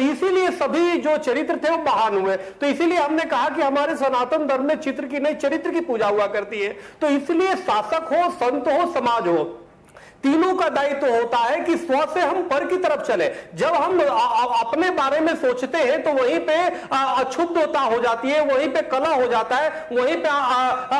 इसीलिए सभी जो चरित्र थे वो महान हुए। तो इसीलिए हमने कहा कि हमारे सनातन धर्म में चित्र की नहीं, चरित्र की पूजा हुआ करती है। तो इसलिए शासक हो, संत हो, समाज हो, तीनों का दायित्व होता है कि स्व से हम पर की तरफ चले। जब हम अपने बारे में सोचते हैं तो वहीं पे अक्षुब्धता हो जाती है, वहीं पे कलह हो जाता है, वहीं पे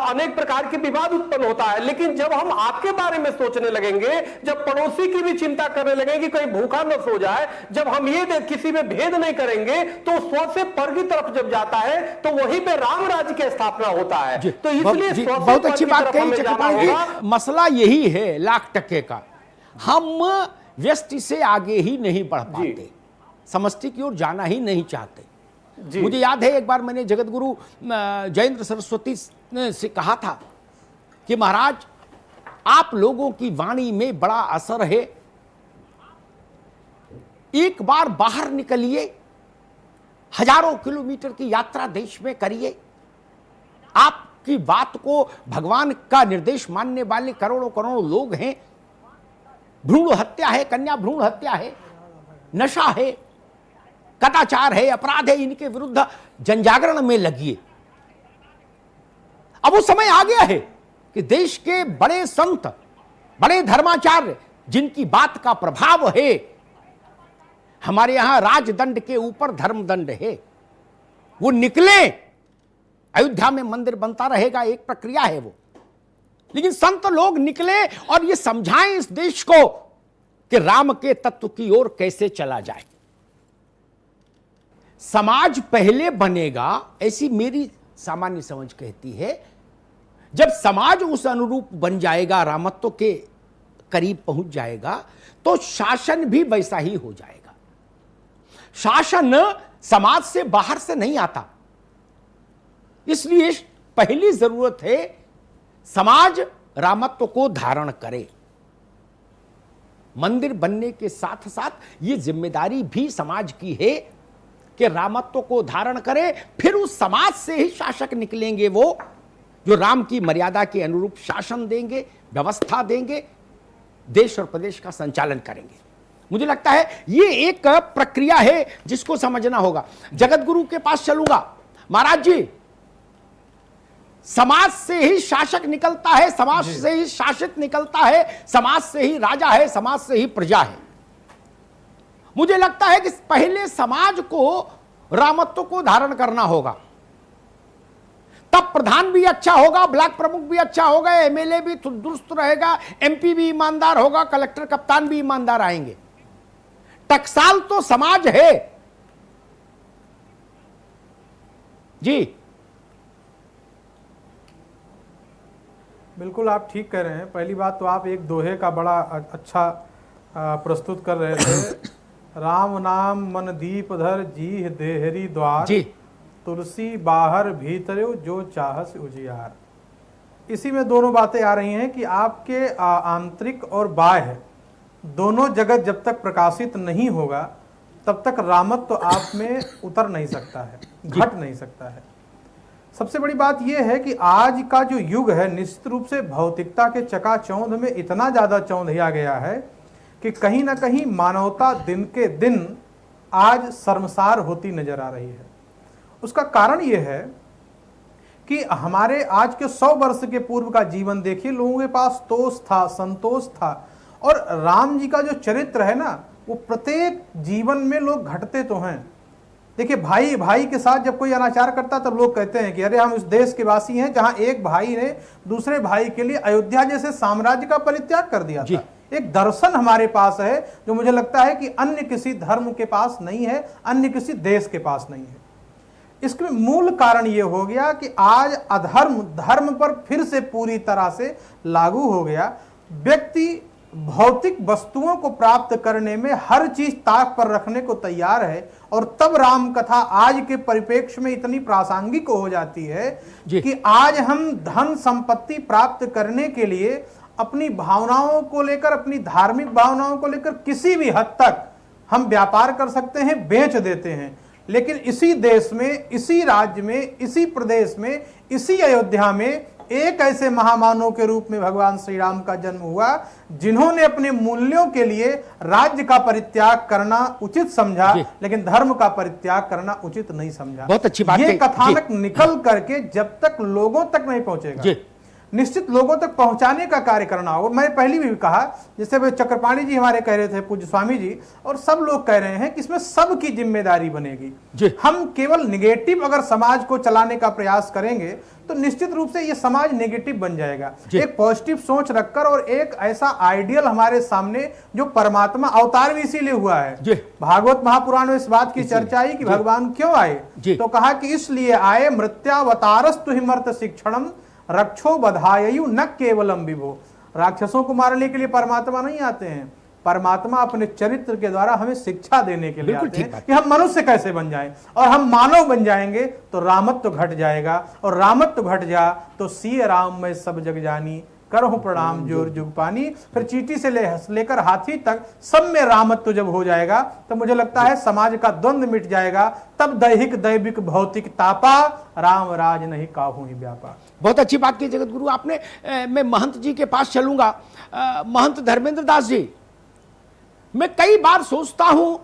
अनेक प्रकार के विवाद उत्पन्न होता है। लेकिन जब हम आपके बारे में सोचने लगेंगे, जब पड़ोसी की भी चिंता करने लगेंगे कि कोई भूखा न सो जाए, जब हम ये किसी में भेद नहीं करेंगे, तो स्व से पर की तरफ जब जाता है तो वहीं पे राम राज्य की स्थापना होता है। तो इसलिए बहुत अच्छी बात कही चक्रपाणी जी। मसला यही है लाख टके का, हम व्यष्टि से आगे ही नहीं बढ़ पाते, समष्टि की ओर जाना ही नहीं चाहते। मुझे याद है एक बार मैंने जगतगुरु जयेंद्र सरस्वती से कहा था कि महाराज आप लोगों की वाणी में बड़ा असर है, एक बार बाहर निकलिए, हजारों किलोमीटर की यात्रा देश में करिए, आपकी बात को भगवान का निर्देश मानने वाले करोड़ों करोड़ों लोग हैं। भ्रूण हत्या है, कन्या भ्रूण हत्या है, नशा है, कदाचार है, अपराध है, इनके विरुद्ध जनजागरण में लगिए। अब वो समय आ गया है कि देश के बड़े संत, बड़े धर्माचार्य, जिनकी बात का प्रभाव है, हमारे यहां राजदंड के ऊपर धर्मदंड है, वो निकले। अयोध्या में मंदिर बनता रहेगा, एक प्रक्रिया है वो, लेकिन संत लोग निकले और ये समझाएं इस देश को कि राम के तत्व की ओर कैसे चला जाए। समाज पहले बनेगा, ऐसी मेरी सामान्य समझ कहती है। जब समाज उस अनुरूप बन जाएगा, रामत्व के करीब पहुंच जाएगा, तो शासन भी वैसा ही हो जाएगा। शासन समाज से बाहर से नहीं आता, इसलिए पहली जरूरत है समाज रामत्व को धारण करे। मंदिर बनने के साथ साथ यह जिम्मेदारी भी समाज की है कि रामत्व को धारण करे। फिर उस समाज से ही शासक निकलेंगे, वो जो राम की मर्यादा के अनुरूप शासन देंगे, व्यवस्था देंगे, देश और प्रदेश का संचालन करेंगे। मुझे लगता है ये एक प्रक्रिया है जिसको समझना होगा। जगत गुरु के पास चलूंगा। महाराज जी, समाज से ही शासक निकलता है, समाज से ही शासित निकलता है, समाज से ही राजा है, समाज से ही प्रजा है। मुझे लगता है कि पहले समाज को रामत्व को धारण करना होगा, तब प्रधान भी अच्छा होगा, ब्लॉक प्रमुख भी अच्छा होगा, एमएलए भी दुरुस्त रहेगा, एमपी भी ईमानदार होगा, कलेक्टर कप्तान भी ईमानदार आएंगे। टकसाल तो समाज है जी। बिल्कुल आप ठीक कह रहे हैं। पहली बात तो आप एक दोहे का बड़ा अच्छा प्रस्तुत कर रहे थे, राम नाम मन दीप धर जी देहरी द्वार, तुलसी बाहर भीतर जो चाहस उजियार। इसी में दोनों बातें आ रही हैं कि आपके आंतरिक और बाह्य दोनों जगत जब तक प्रकाशित नहीं होगा तब तक रामत्व तो आप में उतर नहीं सकता है, घट नहीं सकता है। सबसे बड़ी बात यह है कि आज का जो युग है निश्चित रूप से भौतिकता के चकाचौंध में इतना ज्यादा चौंधिया गया है कि कहीं ना कहीं मानवता दिन के दिन आज शर्मसार होती नजर आ रही है। उसका कारण यह है कि हमारे आज के 100 वर्ष के पूर्व का जीवन देखिए, लोगों के पास तोष था, संतोष था, और राम जी का जो चरित्र है ना, वो प्रत्येक जीवन में लोग घटते तो हैं। देखिए, भाई भाई के साथ जब कोई अनाचार करता तब लोग कहते हैं कि अरे हम उस देश के वासी हैं जहां एक भाई ने दूसरे भाई के लिए अयोध्या जैसे साम्राज्य का परित्याग कर दिया था। एक दर्शन हमारे पास है जो मुझे लगता है कि अन्य किसी धर्म के पास नहीं है, अन्य किसी देश के पास नहीं है। इसके मूल कारण यह हो गया कि आज अधर्म धर्म पर फिर से पूरी तरह से लागू हो गया। व्यक्ति भौतिक वस्तुओं को प्राप्त करने में हर चीज ताक पर रखने को तैयार है, और तब राम कथा आज के परिप्रेक्ष्य में इतनी प्रासंगिक हो जाती है कि आज हम धन संपत्ति प्राप्त करने के लिए अपनी भावनाओं को लेकर, अपनी धार्मिक भावनाओं को लेकर किसी भी हद तक हम व्यापार कर सकते हैं, बेच देते हैं। लेकिन इसी देश में, इसी राज्य में, इसी प्रदेश में, इसी अयोध्या में एक ऐसे महामानव के रूप में भगवान श्री राम का जन्म हुआ, जिन्होंने अपने मूल्यों के लिए राज्य का परित्याग करना उचित समझा, लेकिन धर्म का परित्याग करना उचित नहीं समझा। बहुत अच्छी बात ये कथानक निकल करके जब तक लोगों तक नहीं पहुंचेगा, निश्चित लोगों तक पहुंचाने का कार्य करना होगा। मैंने पहले भी कहा, जैसे चक्रपाणी जी हमारे कह रहे थे, पूज्य स्वामी जी, और सब लोग कह रहे हैं कि इसमें सबकी जिम्मेदारी बनेगी। हम केवल निगेटिव अगर समाज को चलाने का प्रयास करेंगे तो निश्चित रूप से ये समाज नेगेटिव बन जाएगा। एक पॉजिटिव सोच रखकर और एक ऐसा आइडियल हमारे सामने, जो परमात्मा अवतार भी इसीलिए हुआ है। भागवत महापुराण में इस बात की चर्चा आई कि भगवान क्यों आए, तो कहा कि इसलिए आए मृत्यावतारस्तु हिमर्त शिक्षणम रक्षो बधायु न केवलम विभो। राक्षसों को मारने के लिए परमात्मा नहीं आते हैं, परमात्मा अपने चरित्र के द्वारा हमें शिक्षा देने के लिए आते हैं कि हम मनुष्य कैसे बन जाएं, और हम मानव बन जाएंगे तो रामत्व घट जाएगा, और रामत्व घट जा तो सिय राम मैं सब जग जानी, करहु प्रणाम जोर जुग पानी। फिर चींटी से लेकर हाथी तक सब में रामत्व जब हो जाएगा तो मुझे लगता है समाज का द्वंद्व मिट जाएगा। तब दैहिक दैविक भौतिक तापा, राम राज नहीं काहू ही व्यापा। बहुत अच्छी बात की जगत गुरु आपने। मैं महंत जी के पास चलूंगा। महंत धर्मेंद्र दास जी, मैं कई बार सोचता हूं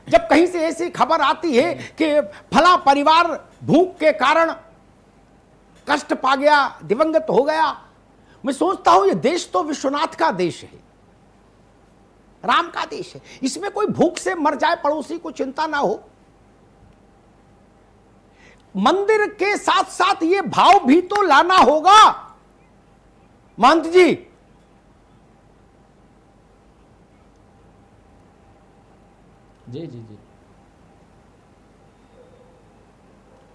जब कहीं से ऐसी खबर आती है कि फला परिवार भूख के कारण कष्ट पा गया, दिवंगत हो गया, मैं सोचता हूं ये देश तो विश्वनाथ का देश है, राम का देश है, इसमें कोई भूख से मर जाए पड़ोसी को चिंता ना हो। मंदिर के साथ साथ ये भाव भी तो लाना होगा महंत जी। जी जी जी,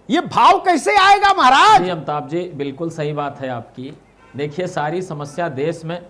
ये भाव कैसे आएगा महाराज? जी अमिताभ जी, बिल्कुल सही बात है आपकी। देखिए सारी समस्या देश में,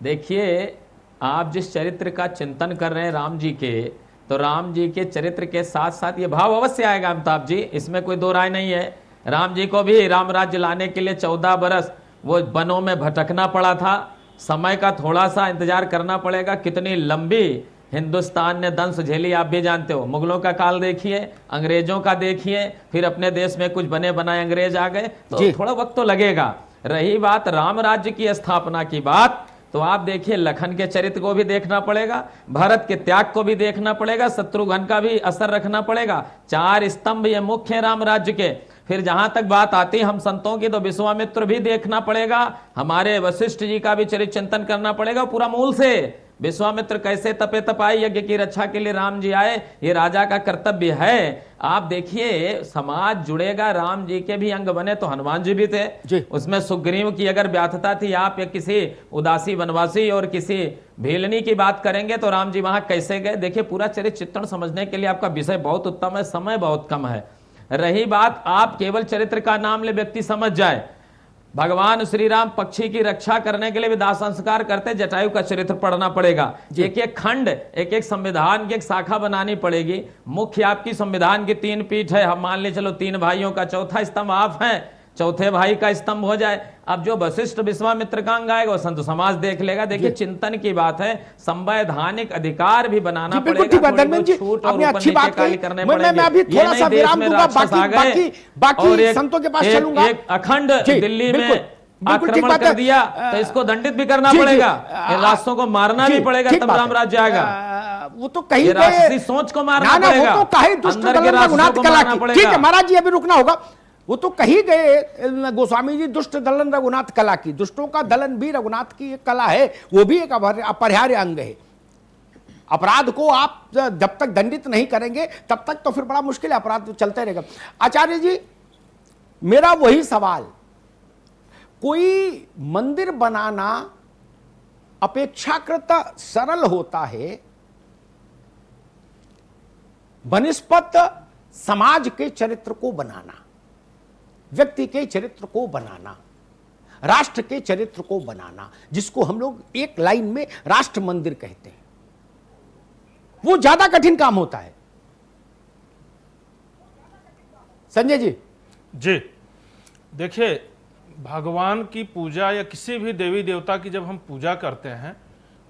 देखिए आप जिस चरित्र का चिंतन कर रहे हैं राम जी के, तो राम जी के चरित्र के साथ साथ ये भाव अवश्य आएगा अमिताभ जी, इसमें कोई दो राय नहीं है। राम जी को भी राम राज्य लाने के लिए 14 बरस वो वनों में भटकना पड़ा था, समय का थोड़ा सा इंतजार करना पड़ेगा। कितनी लंबी हिंदुस्तान ने दंश झेली आप भी जानते हो। मुगलों का काल देखिए, अंग्रेजों का देखिए, फिर अपने देश में कुछ बने बनाए अंग्रेज आ गए, तो थोड़ा वक्त तो लगेगा। रही बात राम राज्य की स्थापना की बात, तो आप देखिए लखन के चरित्र को भी देखना पड़ेगा, भरत के त्याग को भी देखना पड़ेगा, शत्रुघ्न का भी असर रखना पड़ेगा। 4 स्तंभ ये मुख्य राम राज्य के। फिर जहां तक बात आती है हम संतों की, तो विश्वामित्र भी देखना पड़ेगा, हमारे वशिष्ठ जी का भी चरित्र चिंतन करना पड़ेगा पूरा मूल से। विश्वामित्र कैसे तपे तपाए यज्ञ की रक्षा के लिए राम जी आए, ये राजा का कर्तव्य है। आप देखिए समाज जुड़ेगा, राम जी के भी अंग बने तो हनुमान जी भी थे, उसमें सुग्रीव की अगर व्यार्थता थी, आप या किसी उदासी वनवासी और किसी भेलनी की बात करेंगे तो राम जी वहां कैसे गए। देखिए पूरा चरित्र चित्रण समझने के लिए आपका विषय बहुत उत्तम है, समय बहुत कम है। रही बात आप केवल चरित्र का नाम ले व्यक्ति समझ जाए, भगवान श्री राम पक्षी की रक्षा करने के लिए भी दाह संस्कार करते, जटायु का चरित्र पढ़ना पड़ेगा। एक एक खंड, एक एक संविधान की एक शाखा बनानी पड़ेगी। मुख्य आपकी संविधान की 3 पीठ है, हम मान ले चलो 3 भाइयों का चौथा स्तंभ आप हैं, चौथे भाई का स्तंभ हो जाए। अब जो वशिष्ठ विश्वामित्र का अंग आएगा वो संत समाज देख लेगा। देखिए चिंतन की बात है, संवैधानिक अधिकार भी बनाना पड़ेगा, छूट और अच्छी बात करने पड़ेंगे। मैं अभी थोड़ा सा विराम दूंगा, बाकी संतों के पास चलूंगा। एक अखंड दिल्ली में आक्रमण कर दिया तो इसको दंडित भी करना पड़ेगा, राष्ट्रों को मारना भी पड़ेगा, तब राम राज्य आएगा। वो तो कहीं राष्ट्रीय सोच को मारना पड़ेगा, वो तो कहीं दुष्ट दलन रघुनाथ कला की। ठीक है महाराज जी, अभी रुकना होगा। वो तो कही गए गोस्वामी जी, दुष्ट दलन रघुनाथ कला की, दुष्टों का दलन भी रघुनाथ की एक कला है, वो भी एक अपरिहार्य अंग है। अपराध को आप जब तक दंडित नहीं करेंगे तब तक तो फिर बड़ा मुश्किल है, अपराध तो चलते रहेगा। आचार्य जी, मेरा वही सवाल, कोई मंदिर बनाना अपेक्षाकृत सरल होता है बनिस्पत समाज के चरित्र को बनाना, व्यक्ति के चरित्र को बनाना। राष्ट्र के चरित्र को बनाना, जिसको हम लोग एक लाइन में राष्ट्र मंदिर कहते हैं, वो ज्यादा कठिन काम होता है। संजय जी। जी देखिए, भगवान की पूजा या किसी भी देवी देवता की जब हम पूजा करते हैं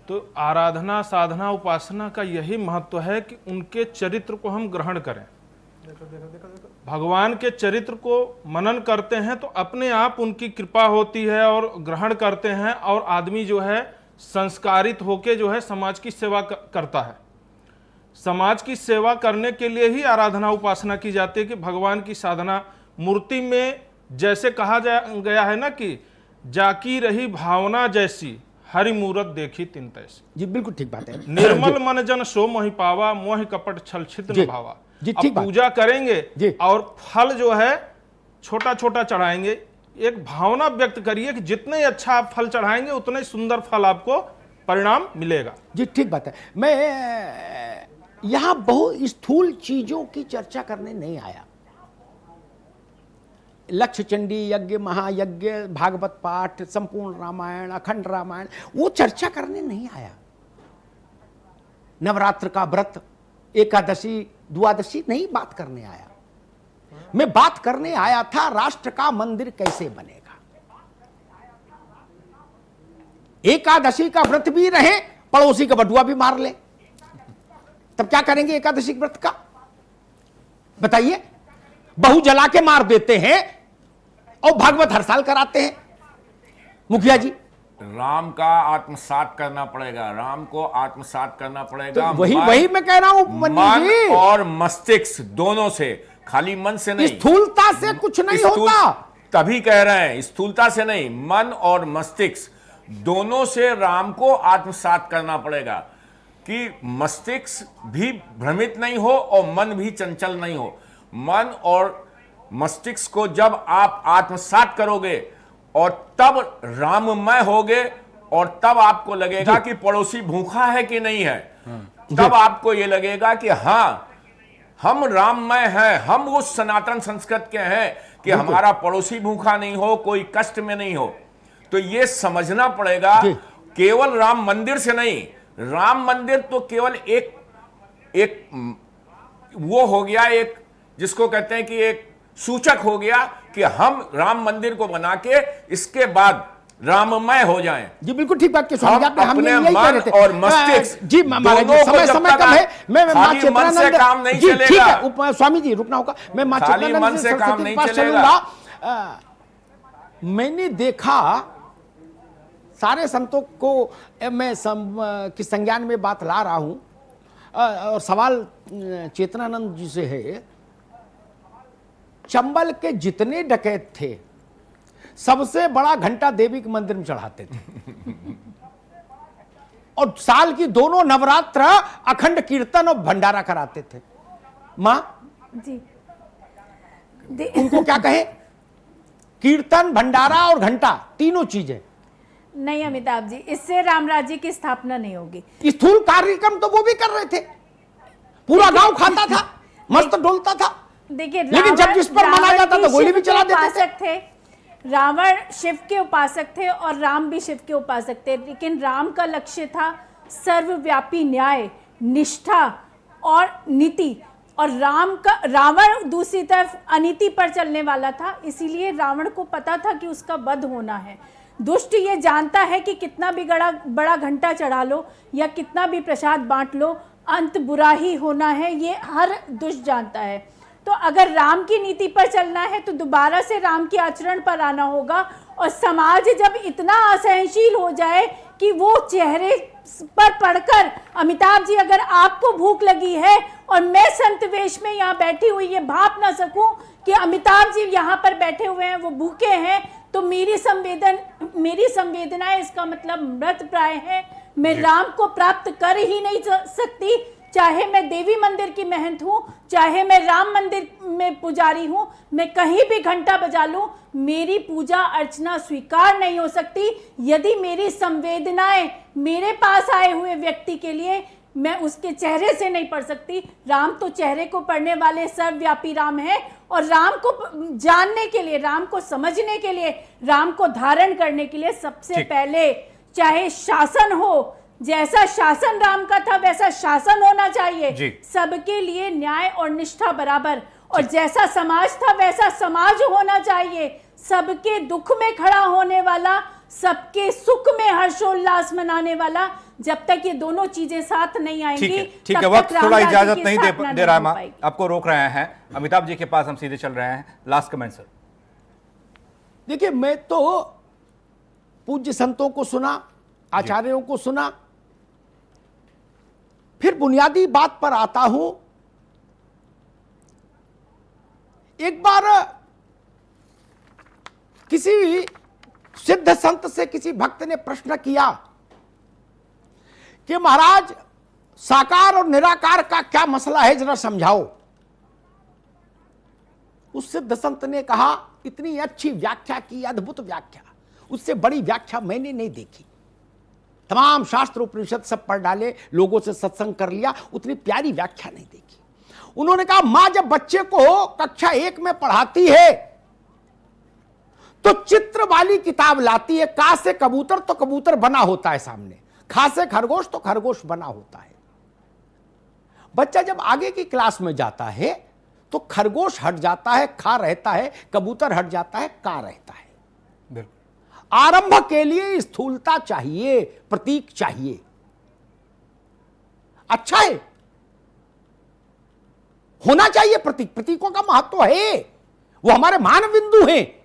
तो आराधना, साधना, उपासना का यही महत्व है कि उनके चरित्र को हम ग्रहण करें। भगवान के चरित्र को मनन करते हैं तो अपने आप उनकी कृपा होती है और ग्रहण करते हैं, और आदमी जो है संस्कारित होके जो है समाज की सेवा करता है। समाज की सेवा करने के लिए ही आराधना उपासना की जाती है कि भगवान की साधना मूर्ति में, जैसे कहा गया है ना कि जाकी रही भावना जैसी, हरि मूरत देखी तिन तैसी। जी बिल्कुल ठीक बात है। निर्मल मन जन सो मोहि पावा, मोहि कपट छल छित न भावा। जी अब पूजा करेंगे और फल जो है छोटा छोटा चढ़ाएंगे, एक भावना व्यक्त करिए कि जितने ही अच्छा आप फल चढ़ाएंगे उतने ही सुंदर फल आपको परिणाम मिलेगा। जी ठीक बात है। मैं यहां बहुत स्थूल चीजों की चर्चा करने नहीं आया। लक्ष्य चंडी यज्ञ, महायज्ञ, भागवत पाठ, संपूर्ण रामायण, अखंड रामायण, वो चर्चा करने नहीं आया। नवरात्र का व्रत, एकादशी, द्वादशी नहीं बात करने आया। मैं बात करने आया था राष्ट्र का मंदिर कैसे बनेगा। एकादशी का व्रत भी रहे, पड़ोसी का बटुआ भी मार ले, तब क्या करेंगे एकादशी व्रत का? बताइए। बहू जला के मार देते हैं और भागवत हर साल कराते हैं। मुखिया जी, राम का आत्मसात करना पड़ेगा, राम को आत्मसात करना पड़ेगा। तो वही मैं कह रहा हूं मन और मस्तिष्क दोनों से, खाली मन से नहीं, स्थूलता से कुछ नहीं होता। तभी कह रहे हैं स्थूलता से नहीं, मन और मस्तिष्क दोनों से राम को आत्मसात करना पड़ेगा कि मस्तिष्क भी भ्रमित नहीं हो और मन भी चंचल नहीं हो। मन और मस्तिष्क को जब आप आत्मसात करोगे और तब राममय होगे, और तब आपको लगेगा कि पड़ोसी भूखा है कि नहीं है। तब आपको यह लगेगा कि हां, हम राममय हैं, हम उस सनातन संस्कृत के हैं कि हमारा पड़ोसी भूखा नहीं हो, कोई कष्ट में नहीं हो। तो यह समझना पड़ेगा, केवल राम मंदिर से नहीं। राम मंदिर तो केवल एक वो हो गया, एक जिसको कहते हैं कि एक सूचक हो गया कि हम राम मंदिर को बना के इसके बाद राममय हो जाएं। जी बिल्कुल ठीक बात की स्वामी जी, हम अपने मन और मस्तिष्क जी समय कम है। मैं मां चित्रानंद से काम नहीं चलेगा। ठीक है स्वामी जी, रुकना होगा। मैं मां चित्रानंद से काम नहीं चलेगा। मैंने देखा सारे संतों को मैं की संज्ञान में बात ला रहा हूं, और सवाल चेतनानंद जी से है। चंबल के जितने डकैत थे सबसे बड़ा घंटा देवी के मंदिर में चढ़ाते थे, और साल की दोनों नवरात्र अखंड कीर्तन और भंडारा कराते थे। मां जी उनको क्या कहे? कीर्तन, भंडारा और घंटा, तीनों चीजें। नहीं अमिताभ जी, इससे राम राज्य की स्थापना नहीं होगी। स्थूल कार्यक्रम तो वो भी कर रहे थे, पूरा गांव खाता था, मस्त डोलता था। देखिए, लेकिन जब जिस पर मनाया जाता तो गोली भी चला देते थे। रावण शिव के उपासक थे और राम भी शिव के उपासक थे, लेकिन राम का लक्ष्य था सर्वव्यापी न्याय, निष्ठा और नीति, और रावण दूसरी तरफ अनीति पर चलने वाला था। इसीलिए रावण को पता था कि उसका वध होना है। दुष्ट ये जानता है कि कितना भी बड़ा घंटा चढ़ा लो या कितना भी प्रसाद बांट लो, अंत बुरा ही होना है, ये हर दुष्ट जानता है। तो अगर राम की नीति पर चलना है तो दोबारा से राम के आचरण पर आना होगा, और समाज जब इतना असहनशील हो जाए कि वो चेहरे पर पड़कर, अमिताभ जी अगर आपको भूख लगी है और मैं संत वेश में यहाँ बैठी हुई ये भाप ना सकूं कि अमिताभ जी यहाँ पर बैठे हुए हैं, वो भूखे हैं, तो मेरी संवेदनाएं इसका मतलब मृत प्राय है। मैं राम को प्राप्त कर ही नहीं सकती, चाहे मैं देवी मंदिर की महंत हूं, चाहे मैं राम मंदिर में पुजारी हूं, मैं कहीं भी घंटा बजा लूं, मेरी पूजा अर्चना स्वीकार नहीं हो सकती यदि मेरी संवेदनाएं मेरे पास आए हुए व्यक्ति के लिए मैं उसके चेहरे से नहीं पढ़ सकती। राम तो चेहरे को पढ़ने वाले सर्वव्यापी राम है, और राम को जानने के लिए, राम को समझने के लिए, राम को धारण करने के लिए सबसे पहले चाहे शासन हो, जैसा शासन राम का था वैसा शासन होना चाहिए, सबके लिए न्याय और निष्ठा बराबर, और जैसा समाज था वैसा समाज होना चाहिए, सबके दुख में खड़ा होने वाला, सबके सुख में हर्षोल्लास मनाने वाला। जब तक ये दोनों चीजें साथ नहीं आएंगी, ठीक है, वक्त थोड़ा इजाजत नहीं दे रहा है, आपको रोक रहे हैं। अमिताभ जी के पास हम सीधे चल रहे हैं। Last comment sir. देखिए, मैं तो पूज्य संतों को सुना, आचार्यों को सुना, फिर बुनियादी बात पर आता हूं। एक बार किसी सिद्ध संत से किसी भक्त ने प्रश्न किया कि महाराज, साकार और निराकार का क्या मसला है, जरा समझाओ। उस सिद्ध संत ने कहा, इतनी अच्छी व्याख्या की, अद्भुत व्याख्या, उससे बड़ी व्याख्या मैंने नहीं देखी। तमाम शास्त्र उपनिषद सब पढ़ डाले, लोगों से सत्संग कर लिया, उतनी प्यारी व्याख्या नहीं देखी। उन्होंने कहा, मां जब बच्चे को कक्षा 1 में पढ़ाती है तो चित्र वाली किताब लाती है। का से कबूतर तो कबूतर बना होता है सामने, खा से खरगोश तो खरगोश बना होता है। बच्चा जब आगे की क्लास में जाता है तो खरगोश हट जाता है, खा रहता है, कबूतर हट जाता है, का रहता है। आरंभ के लिए स्थूलता चाहिए, प्रतीक चाहिए। अच्छा है, होना चाहिए प्रतीक, प्रतीकों का महत्व है, वो हमारे मान बिंदु हैं,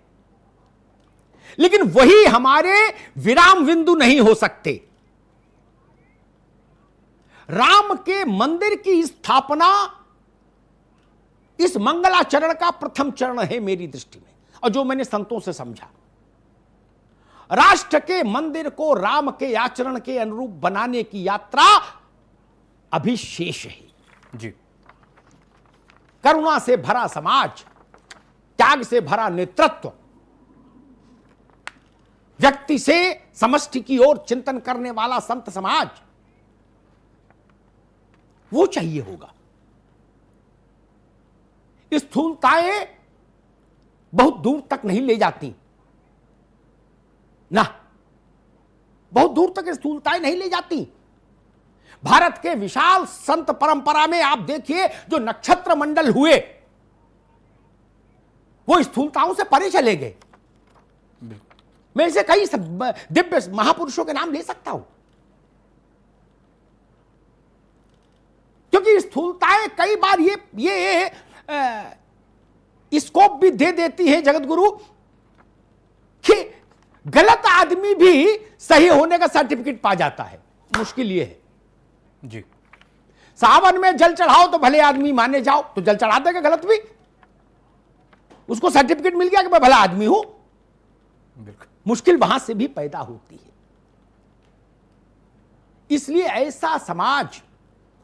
लेकिन वही हमारे विराम बिंदु नहीं हो सकते। राम के मंदिर की स्थापना इस मंगलाचरण का प्रथम चरण है मेरी दृष्टि में, और जो मैंने संतों से समझा, राष्ट्र के मंदिर को राम के आचरण के अनुरूप बनाने की यात्रा अभी शेष है जी। करुणा से भरा समाज, त्याग से भरा नेतृत्व, व्यक्ति से समष्टि की ओर चिंतन करने वाला संत समाज, वो चाहिए होगा। स्थूलताएं बहुत दूर तक नहीं ले जाती ना, बहुत दूर तक स्थूलताएं नहीं ले जाती। भारत के विशाल संत परंपरा में आप देखिए, जो नक्षत्र मंडल हुए वो स्थूलताओं से परे चले गए। मैं इसे कई दिव्य महापुरुषों के नाम ले सकता हूं, क्योंकि स्थूलताएं कई बार ये स्कोप भी दे देती है जगतगुरु कि गलत आदमी भी सही होने का सर्टिफिकेट पा जाता है। मुश्किल ये है जी, सावन में जल चढ़ाओ तो भले आदमी माने जाओ, तो जल चढ़ा देगा गलत भी, उसको सर्टिफिकेट मिल गया कि मैं भला आदमी हूं। मुश्किल वहां से भी पैदा होती है। इसलिए ऐसा समाज,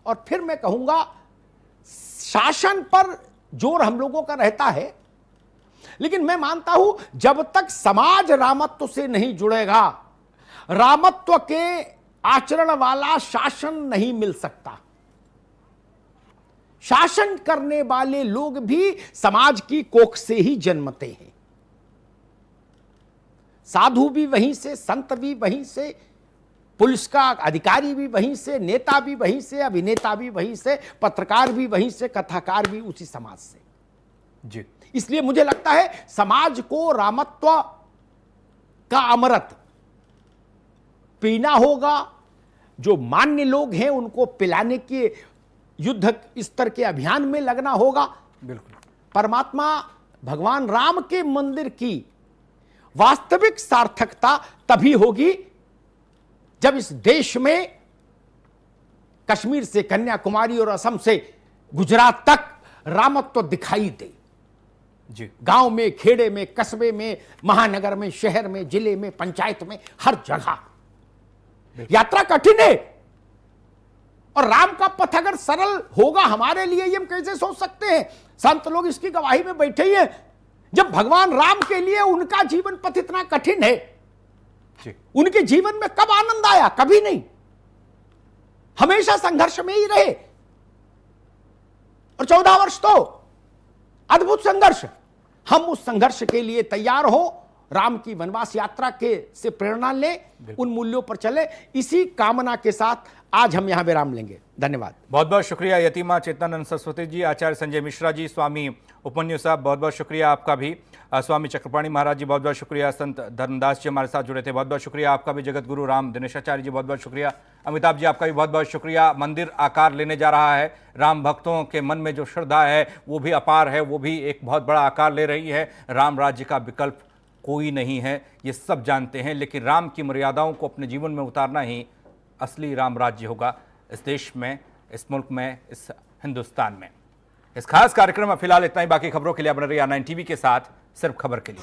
और फिर मैं कहूंगा शासन पर जोर हम लोगों का रहता है, लेकिन मैं मानता हूं जब तक समाज रामत्व से नहीं जुड़ेगा, रामत्व के आचरण वाला शासन नहीं मिल सकता। शासन करने वाले लोग भी समाज की कोख से ही जन्मते हैं। साधु भी वहीं से, संत भी वहीं से, पुलिस का अधिकारी भी वहीं से, नेता भी वहीं से, अभिनेता भी वहीं से, पत्रकार भी वहीं से, कथाकार भी उसी समाज से जी। इसलिए मुझे लगता है समाज को रामत्व का अमृत पीना होगा। जो मान्य लोग हैं उनको पिलाने के युद्ध स्तर के अभियान में लगना होगा। बिल्कुल। परमात्मा भगवान राम के मंदिर की वास्तविक सार्थकता तभी होगी जब इस देश में कश्मीर से कन्याकुमारी और असम से गुजरात तक रामत्व दिखाई दे। जी। गांव में, खेड़े में, कस्बे में, महानगर में, शहर में, जिले में, पंचायत में, हर जगह। यात्रा कठिन है, और राम का पथ अगर सरल होगा हमारे लिए, ये हम कैसे सोच सकते हैं। संत लोग इसकी गवाही में बैठे ही हैं। जब भगवान राम के लिए उनका जीवन पथ इतना कठिन है, उनके जीवन में कब आनंद आया? कभी नहीं। हमेशा संघर्ष में ही रहे, और 14 वर्ष तो अद्भुत संघर्ष। हम उस संघर्ष के लिए तैयार हो, राम की वनवास यात्रा के से प्रेरणा ले, उन मूल्यों पर चले। इसी कामना के साथ आज हम यहां विराम लेंगे। धन्यवाद। बहुत बहुत शुक्रिया यतीमा चेतनानंद सरस्वती जी, आचार्य संजय मिश्रा जी, स्वामी उपन्यु साहब, बहुत बहुत शुक्रिया आपका भी। स्वामी चक्रपाणी महाराज जी, बहुत बहुत शुक्रिया। संत धर्मदास जी हमारे साथ जुड़े थे, बहुत बहुत शुक्रिया आपका भी। जगत गुरु राम दिनेशाचार्य जी, बहुत बहुत शुक्रिया। अमिताभ जी आपका भी बहुत बहुत शुक्रिया। मंदिर आकार लेने जा रहा है, राम भक्तों के मन में जो श्रद्धा है वो भी अपार है, वो भी एक बहुत बड़ा आकार ले रही है। राम राज्य का विकल्प कोई नहीं है, ये सब जानते हैं, लेकिन राम की मर्यादाओं को अपने जीवन में उतारना ही असली राम राज्य होगा इस देश में, इस मुल्क में, इस हिंदुस्तान में। इस खास कार्यक्रम में फिलहाल इतना ही। बाकी खबरों के लिए बने रहिए 9 टीवी के साथ, सिर्फ खबर के लिए।